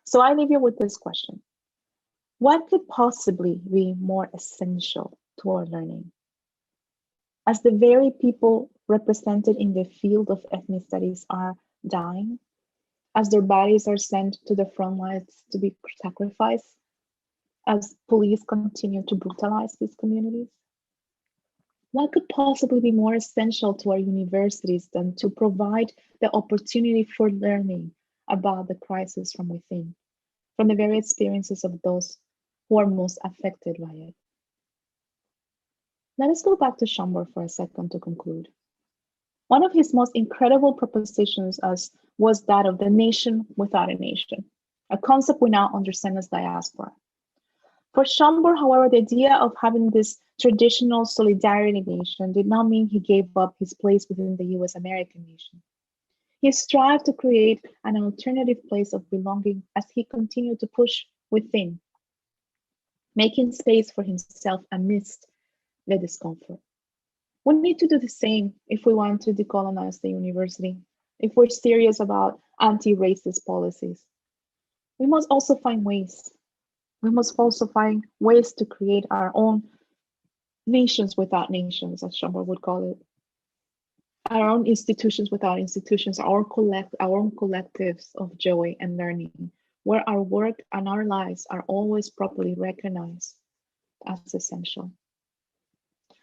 So I leave you with this question. What could possibly be more essential to our learning? As the very people represented in the field of ethnic studies are dying, as their bodies are sent to the front lines to be sacrificed, as police continue to brutalize these communities, what could possibly be more essential to our universities than to provide the opportunity for learning about the crisis from within, from the very experiences of those who are most affected by it? Let us go back to Schomburg for a second to conclude. One of his most incredible propositions was that of the nation without a nation, a concept we now understand as diaspora. For Schomburg, however, the idea of having this traditional solidarity nation did not mean he gave up his place within the US American nation. He strived to create an alternative place of belonging as he continued to push within, making space for himself amidst the discomfort. We need to do the same if we want to decolonize the university, if we're serious about anti-racist policies. We must also find ways. We must also find ways to create our own nations without nations, as Schomburg would call it. Our own institutions without institutions, our own collectives of joy and learning, where our work and our lives are always properly recognized as essential.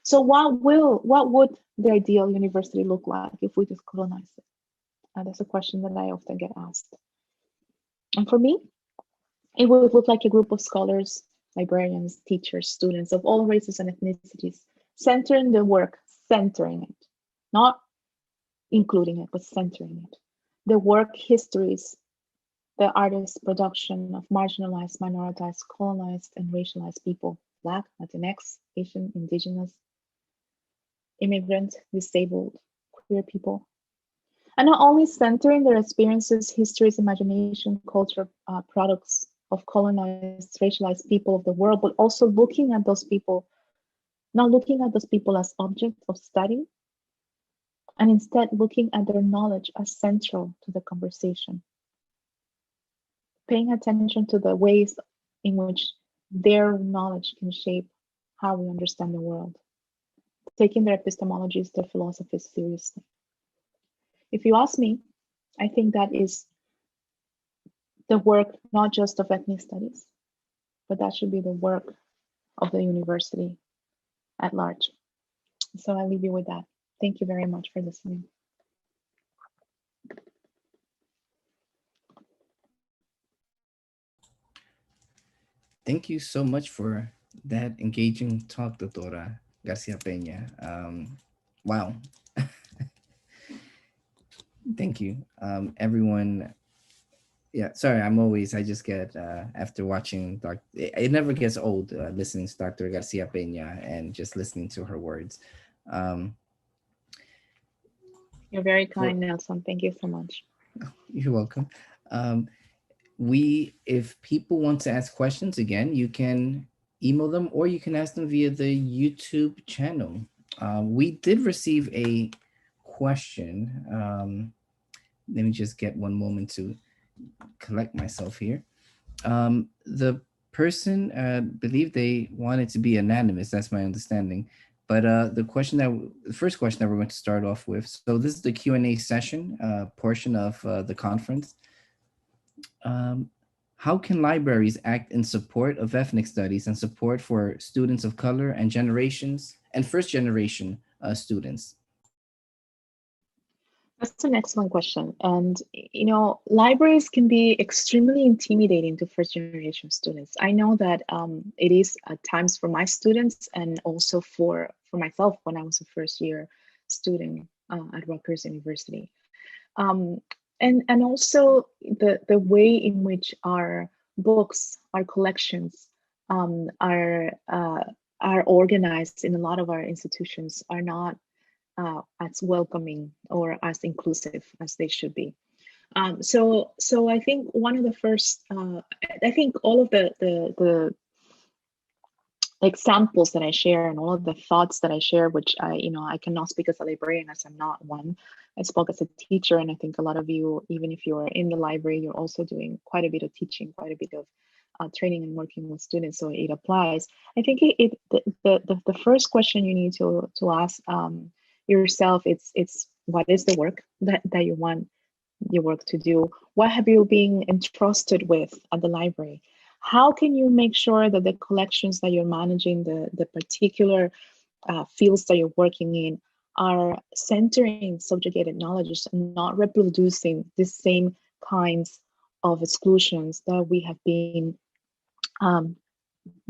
So what would the ideal university look like if we decolonize it? And that's a question that I often get asked. And for me, it would look like a group of scholars, librarians, teachers, students of all races and ethnicities, centering the work, centering it, not including it, but centering it. The work histories, the artist production of marginalized, minoritized, colonized, and racialized people, Black, Latinx, Asian, Indigenous, immigrant, disabled, queer people. And not only centering their experiences, histories, imagination, culture, products of colonized, racialized people of the world, but also looking at those people, not looking at those people as objects of study, and instead looking at their knowledge as central to the conversation. Paying attention to the ways in which their knowledge can shape how we understand the world. Taking their epistemologies, their philosophies seriously. If you ask me, I think that is the work not just of ethnic studies, but that should be the work of the university at large. So I'll leave you with that. Thank you very much for listening. Thank you so much for that engaging talk, Doctora Garcia Peña. Wow. Thank you. Everyone, yeah, sorry, I just get, after watching, it never gets old listening to Dr. Garcia Peña and just listening to her words. You're very kind, Nelson. Thank you so much. You're welcome. If people want to ask questions, again, you can email them or you can ask them via the YouTube channel. We did receive a question. Let me just get one moment to collect myself here. The person believed they wanted to be anonymous. That's my understanding. But the first question that we're going to start off with. So this is the Q&A session portion of the conference. How can libraries act in support of ethnic studies and support for students of color and first generation students? That's an excellent question. And, libraries can be extremely intimidating to first generation students. I know that it is at times for my students and also for myself when I was a first year student at Rutgers University. And also the way in which our books, our collections are organized in a lot of our institutions are not as welcoming or as inclusive as they should be. So I think one of the first, I think all of the examples that I share and all of the thoughts that I share, which I cannot speak as a librarian as I'm not one. I spoke as a teacher, and I think a lot of you, even if you're in the library, you're also doing quite a bit of teaching, quite a bit of training and working with students, so it applies. I think the first question you need to ask yourself, it's what is the work that you want your work to do? What have you been entrusted with at the library? How can you make sure that the collections that you're managing, the particular fields that you're working in, are centering subjugated knowledge and not reproducing the same kinds of exclusions that we have been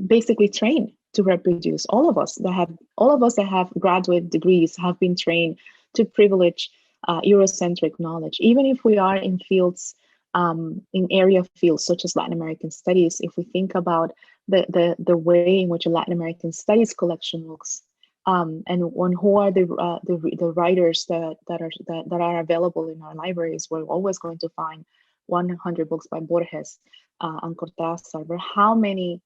basically trained to reproduce? All of us that have graduate degrees have been trained to privilege Eurocentric knowledge, even if we are in fields, in area fields such as Latin American studies. If we think about the way in which a Latin American studies collection looks, and who are the writers that are available in our libraries, we're always going to find 100 books by Borges and Cortázar. But how many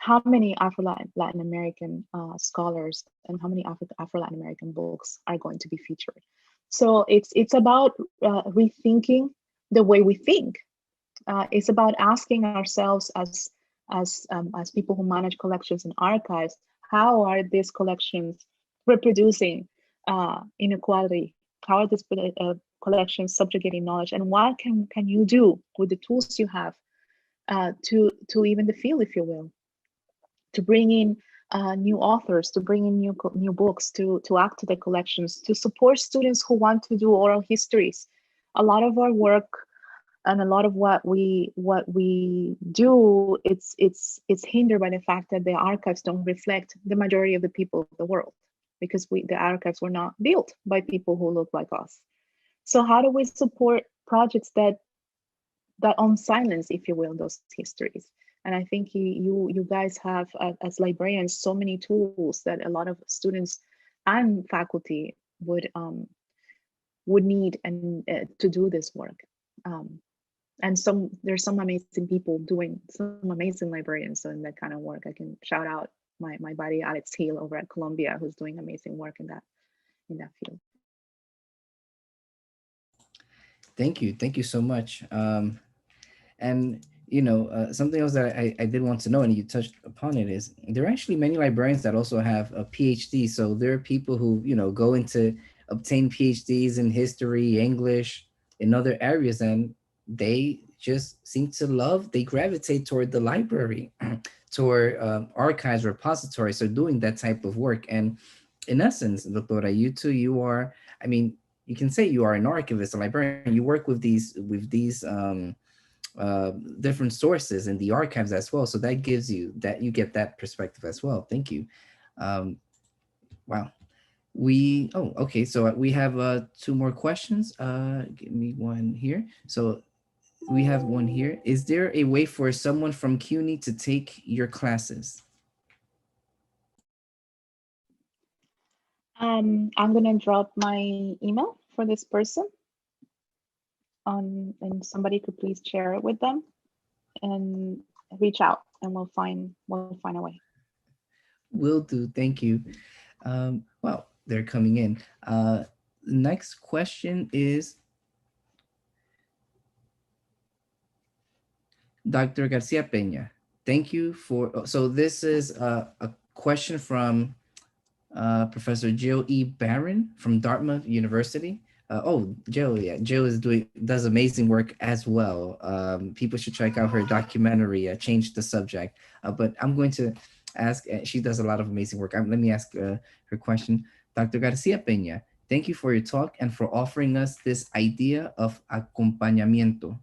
Afro-Latin American scholars and how many Afro-Latin American books are going to be featured? So it's about rethinking the way we think. It's about asking ourselves as people who manage collections and archives, how are these collections reproducing inequality? How are these collections subjugating knowledge? And what can you do with the tools you have to even the field, if you will, to bring in new authors, to bring in new books, to add to the collections, to support students who want to do oral histories. A lot of our work and a lot of what we do, it's hindered by the fact that the archives don't reflect the majority of the people of the world, because the archives were not built by people who look like us. So how do we support projects that unsilence, if you will, those histories? And I think you guys have, as librarians, so many tools that a lot of students and faculty would need and to do this work. And there's some amazing people doing, some amazing librarians doing that kind of work. I can shout out my buddy Alex Hill over at Columbia, who's doing amazing work in that field. Thank you so much. And something else that I did want to know, and you touched upon it, is there are actually many librarians that also have a PhD. So there are people who go into obtain PhDs in history, English, in other areas, and they just seem to they gravitate toward the library, toward archives, repositories, so doing that type of work. And in essence, Doctora, you too, you are, I mean, you can say you are an archivist, a librarian. You work with these different sources in the archives as well. So that gives you that, you get that perspective as well. Thank you. Wow. Okay. So we have two more questions. Give me one here. So we have one here. Is there a way for someone from CUNY to take your classes? I'm gonna drop my email for this person and somebody could please share it with them and reach out, and we'll find a way. Will do. Thank you. Well, they're coming in. Next question is Dr. Garcia Peña. Thank you for, so this is a question from Professor Jill E. Barron from Dartmouth University. Jill, yeah, Jill does amazing work as well. People should check out her documentary, Change the Subject. But I'm going to ask, she does a lot of amazing work. Let me ask her question. Dr. Garcia Peña, thank you for your talk and for offering us this idea of acompañamiento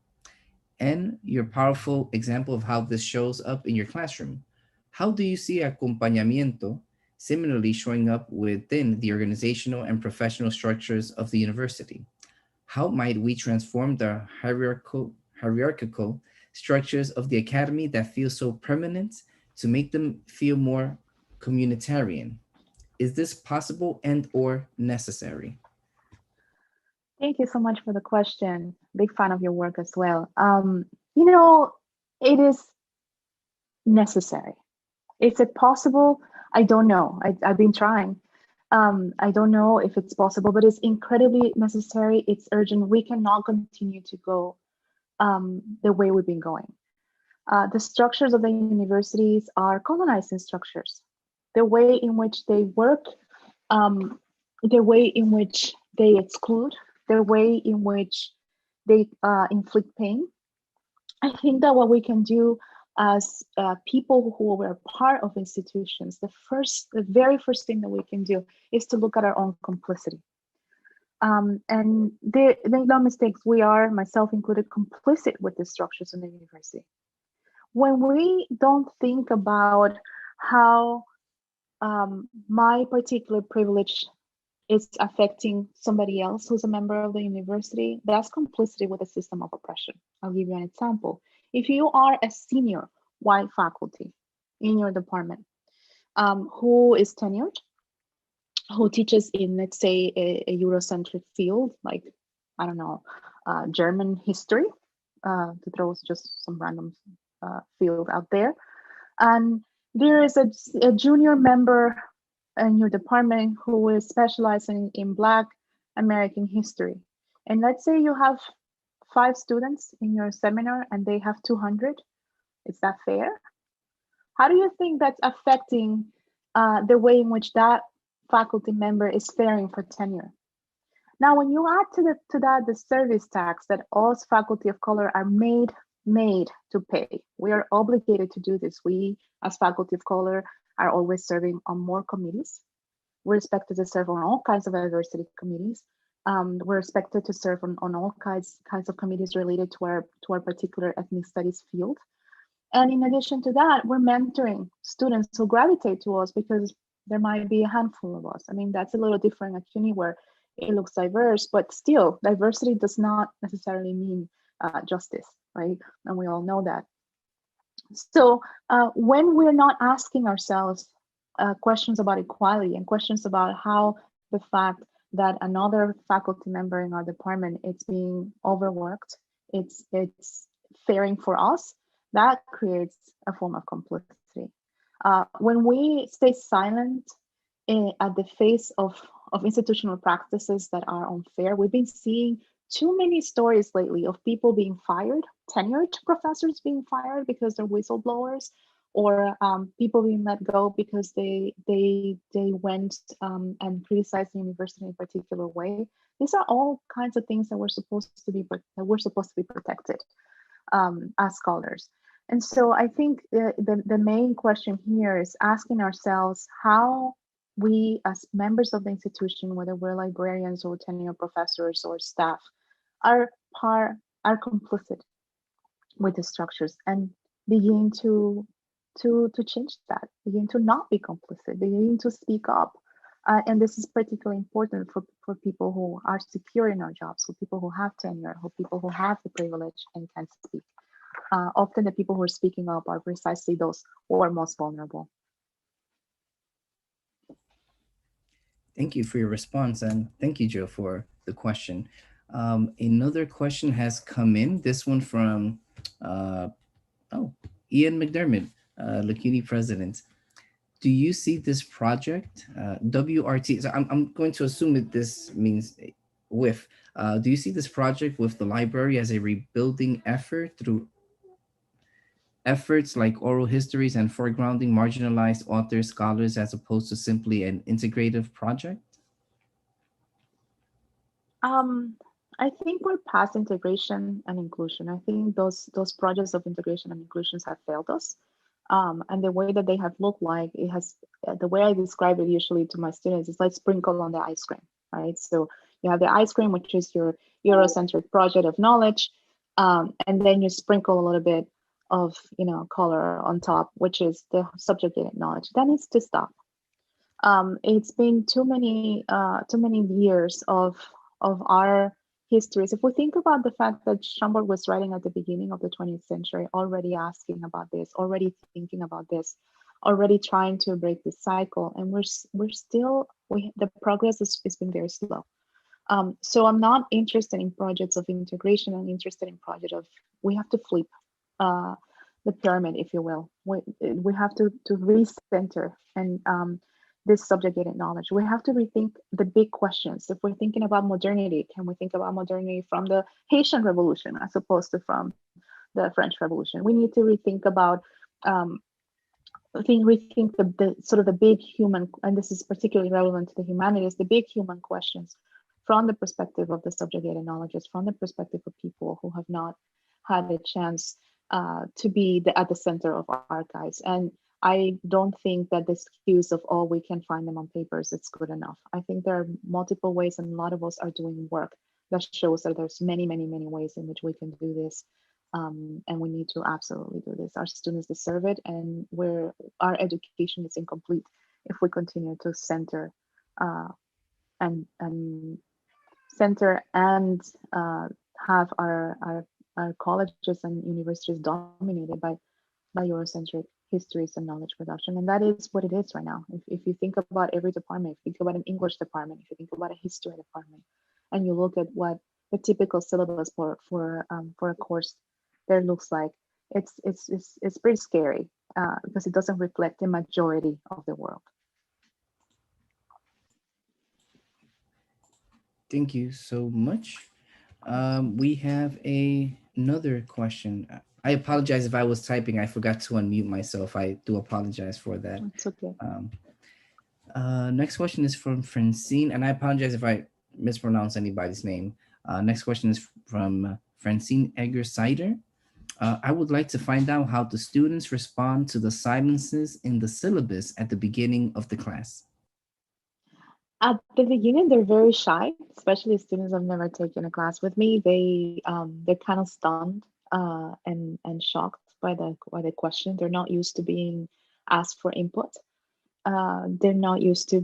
and your powerful example of how this shows up in your classroom. How do you see acompañamiento similarly showing up within the organizational and professional structures of the university? How might we transform the hierarchical structures of the academy that feel so permanent to make them feel more communitarian? Is this possible and or necessary? Thank you so much for the question. Big fan of your work as well. It is necessary. Is it possible? I don't know. I've been trying. I don't know if it's possible, but it's incredibly necessary. It's urgent. We cannot continue to go the way we've been going. The structures of the universities are colonizing structures. The way in which they work, the way in which they exclude, the way in which they inflict pain. I think that what we can do as people who were part of institutions, the very first thing that we can do is to look at our own complicity. And make no mistakes, we are, myself included, complicit with the structures in the university. When we don't think about how my particular privilege is affecting somebody else who's a member of the university, that's complicity with a system of oppression. I'll give you an example. If you are a senior white faculty in your department who is tenured, who teaches in, let's say, a Eurocentric field, like, I don't know, German history, to throw just some random field out there, and there is a junior member in your department who is specializing in Black American history. And let's say you have 5 students in your seminar and they have 200. Is that fair? How do you think that's affecting the way in which that faculty member is faring for tenure? Now, when you add to that the service tax that all faculty of color are made to pay, we are obligated to do this. We, as faculty of color, are always serving on more committees. We're expected to serve on all kinds of diversity committees. We're expected to serve on all kinds of committees related to our particular ethnic studies field. And in addition to that, we're mentoring students who gravitate to us because there might be a handful of us. I mean, that's a little different at CUNY where it looks diverse, but still, diversity does not necessarily mean justice, right? And we all know that. So when we're not asking ourselves questions about equality and questions about how the fact that another faculty member in our department is being overworked, it's faring for us, that creates a form of complicity. When we stay silent at the face of institutional practices that are unfair, we've been seeing too many stories lately of people being fired, tenured professors being fired because they're whistleblowers, or people being let go because they went and criticized the university in a particular way. These are all kinds of things that we're supposed to be protected as scholars. And so I think the main question here is asking ourselves how we as members of the institution, whether we're librarians or tenured professors or staff, are complicit with the structures, and begin to change that, begin to not be complicit, begin to speak up. And this is particularly important for people who are secure in our jobs, for people who have tenure, for people who have the privilege and can speak. Often the people who are speaking up are precisely those who are most vulnerable. Thank you for your response, and thank you, Joe, for the question. Another question has come in, this one from Ian McDermott, LACUNY president. Do you see this project, WRT, so I'm going to assume that this means with, do you see this project with the library as a rebuilding effort through efforts like oral histories and foregrounding marginalized authors, scholars, as opposed to simply an integrative project? I think we're past integration and inclusion. I think those projects of integration and inclusions have failed us. And the way that they have looked like, it has, the way I describe it usually to my students is like sprinkle on the ice cream, right? So you have the ice cream, which is your Eurocentric project of knowledge, and then you sprinkle a little bit of color on top, which is the subjugated knowledge. That needs to stop. It's been too many years of our histories. If we think about the fact that Schomburg was writing at the beginning of the 20th century, already asking about this, already thinking about this, already trying to break this cycle, and the progress has been very slow. So I'm not interested in projects of integration. I'm interested in projects of, we have to flip the pyramid, if you will. We have to recenter and this subjugated knowledge. We have to rethink the big questions. If we're thinking about modernity, can we think about modernity from the Haitian Revolution as opposed to from the French Revolution? We need to rethink about, rethink the sort of the big human, and this is particularly relevant to the humanities, the big human questions from the perspective of the subjugated knowledges, from the perspective of people who have not had a chance to be at the center of our archives. And I don't think that the excuse of, oh, we can find them on papers, it's good enough. I think there are multiple ways, and a lot of us are doing work that shows that there's many, many, many ways in which we can do this. And we need to absolutely do this. Our students deserve it, and our education is incomplete if we continue to center and have our colleges and universities dominated by Eurocentric histories and knowledge production. And that is what it is right now. If you think about every department, if you think about an English department, if you think about a history department, and you look at what the typical syllabus for a course there looks like, it's pretty scary because it doesn't reflect the majority of the world. Thank you so much. We have another question. I apologize if I was typing. I forgot to unmute myself. I do apologize for that. It's okay. Next question is from Francine, and I apologize if I mispronounce anybody's name. Next question is from Francine Egger-Sider. I would like to find out how the students respond to the silences in the syllabus at the beginning of the class. At the beginning, they're very shy, especially students who have never taken a class with me. They're kind of stunned and shocked by the question. They're not used to being asked for input. They're not used to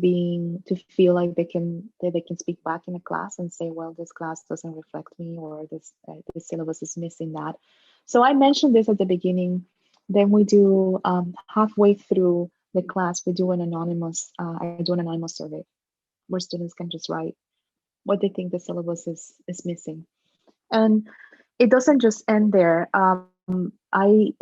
feel like they can speak back in a class and say, well, this class doesn't reflect me, or this syllabus is missing that. So I mentioned this at the beginning. Then we do halfway through the class, we do an anonymous. I do an anonymous survey where students can just write what they think the syllabus is missing, and it doesn't just end there. I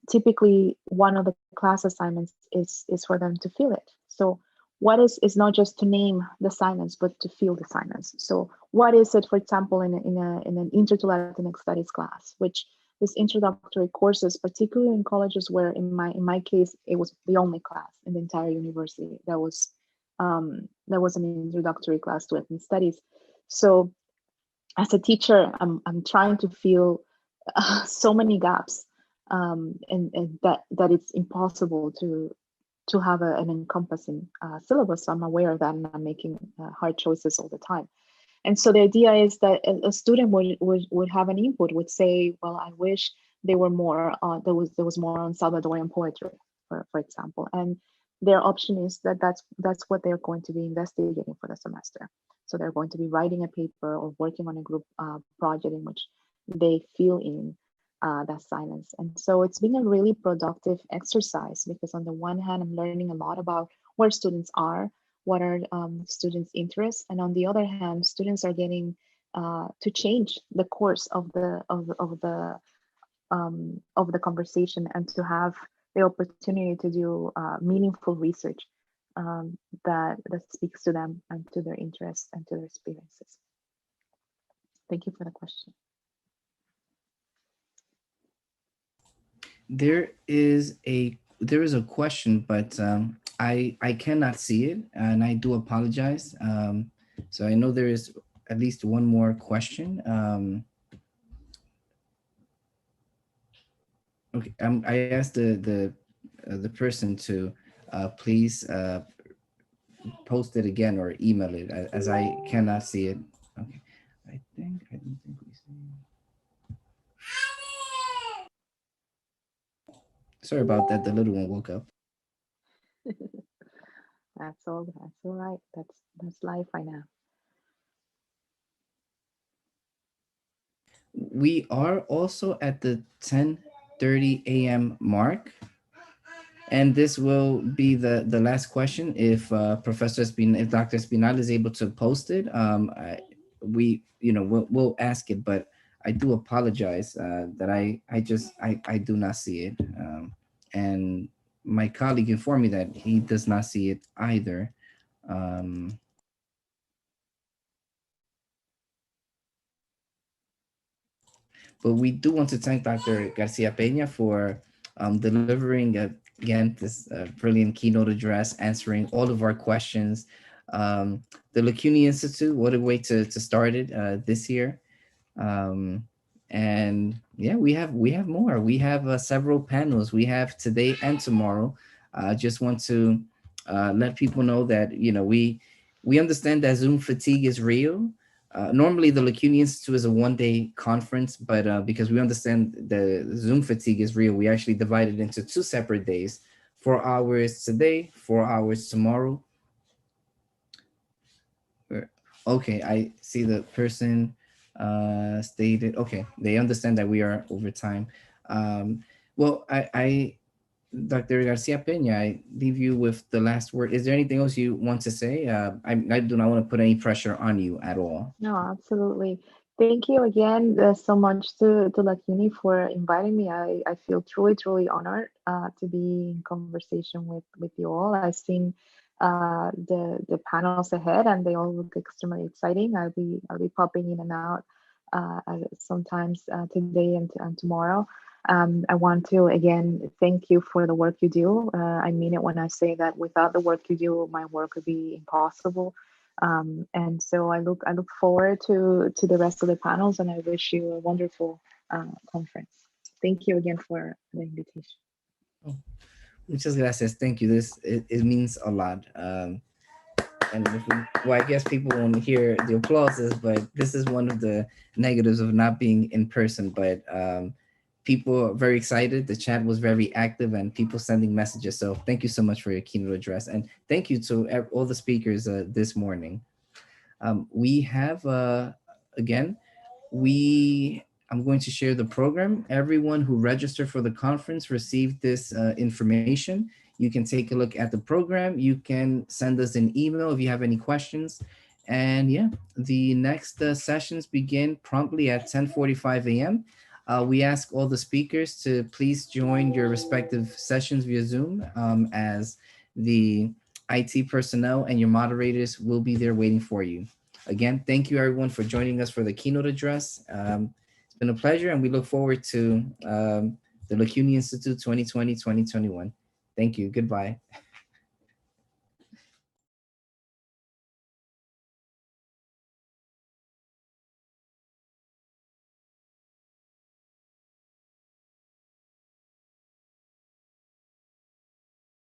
typically, one of the class assignments is for them to fill it. So what is not just to name the silence, but to feel the silence. So what is it, for example, in an Intro to Latinx Studies class, which this introductory courses, particularly in colleges where in my case, it was the only class in the entire university that was an introductory class to ethnic studies. So as a teacher, I'm trying to fill so many gaps, and that it's impossible to have an encompassing syllabus. So I'm aware of that, and I'm making hard choices all the time. And so the idea is that a student would have an input, would say, well, I wish there were more, there was more on Salvadorian poetry, for example. And their option is that's what they're going to be investigating for the semester. So they're going to be writing a paper or working on a group project in which they fill in that silence. And so it's been a really productive exercise, because on the one hand, I'm learning a lot about where students are, what are students' interests, and on the other hand, students are getting to change the course of the conversation, and to have the opportunity to do meaningful research that speaks to them and to their interests and to their experiences. Thank you for the question. There is a question, but I cannot see it, and I do apologize. So I know there is at least one more question. Okay, I asked the person to please post it again or email it, as I cannot see it. Okay, I don't think we see. Sorry about that. The little one woke up. That's all right. That's life right now. We are also at the 10:30 a.m. mark, and this will be the last question. If if Dr. Espinal is able to post it, we'll ask it. But I do apologize that I do not see it, and my colleague informed me that he does not see it either. But we do want to thank Dr. Garcia Peña for delivering again this brilliant keynote address, answering all of our questions. The LACUNY Institute, what a way to start it this year. And yeah, we have more. We have several panels. We have today and tomorrow. I just want to let people know that we understand that Zoom fatigue is real. Normally, the LACUNY Institute is a one-day conference, but because we understand the Zoom fatigue is real, we actually divide it into 2 separate days: 4 hours today, 4 hours tomorrow. Okay, I see the person stated. Okay, they understand that we are over time. Well, Dr. Garcia Peña, I leave you with the last word. Is there anything else you want to say? I do not want to put any pressure on you at all. No, absolutely. Thank you again so much to LACUNY for inviting me. I feel truly honored to be in conversation with you all. I've seen the panels ahead, and they all look extremely exciting. I'll be popping in and out sometimes today and tomorrow. I want to again thank you for the work you do. I mean it when I say that without the work you do, my work would be impossible. And so I look forward to the rest of the panels, and I wish you a wonderful conference. Thank you again for the invitation. Oh, muchas gracias. Thank you. It means a lot. And I guess people won't hear the applauses, but this is one of the negatives of not being in person. But people are very excited. The chat was very active, and people sending messages. So thank you so much for your keynote address, and thank you to all the speakers this morning. We have again, I'm going to share the program. Everyone who registered for the conference received this information. You can take a look at the program. You can send us an email if you have any questions. And yeah, the next sessions begin promptly at 10:45 a.m. We ask all the speakers to please join your respective sessions via Zoom as the IT personnel, and your moderators will be there waiting for you. Again, thank you everyone for joining us for the keynote address. It's been a pleasure, and we look forward to the LACUNY Institute 2020-2021. Thank you. Goodbye.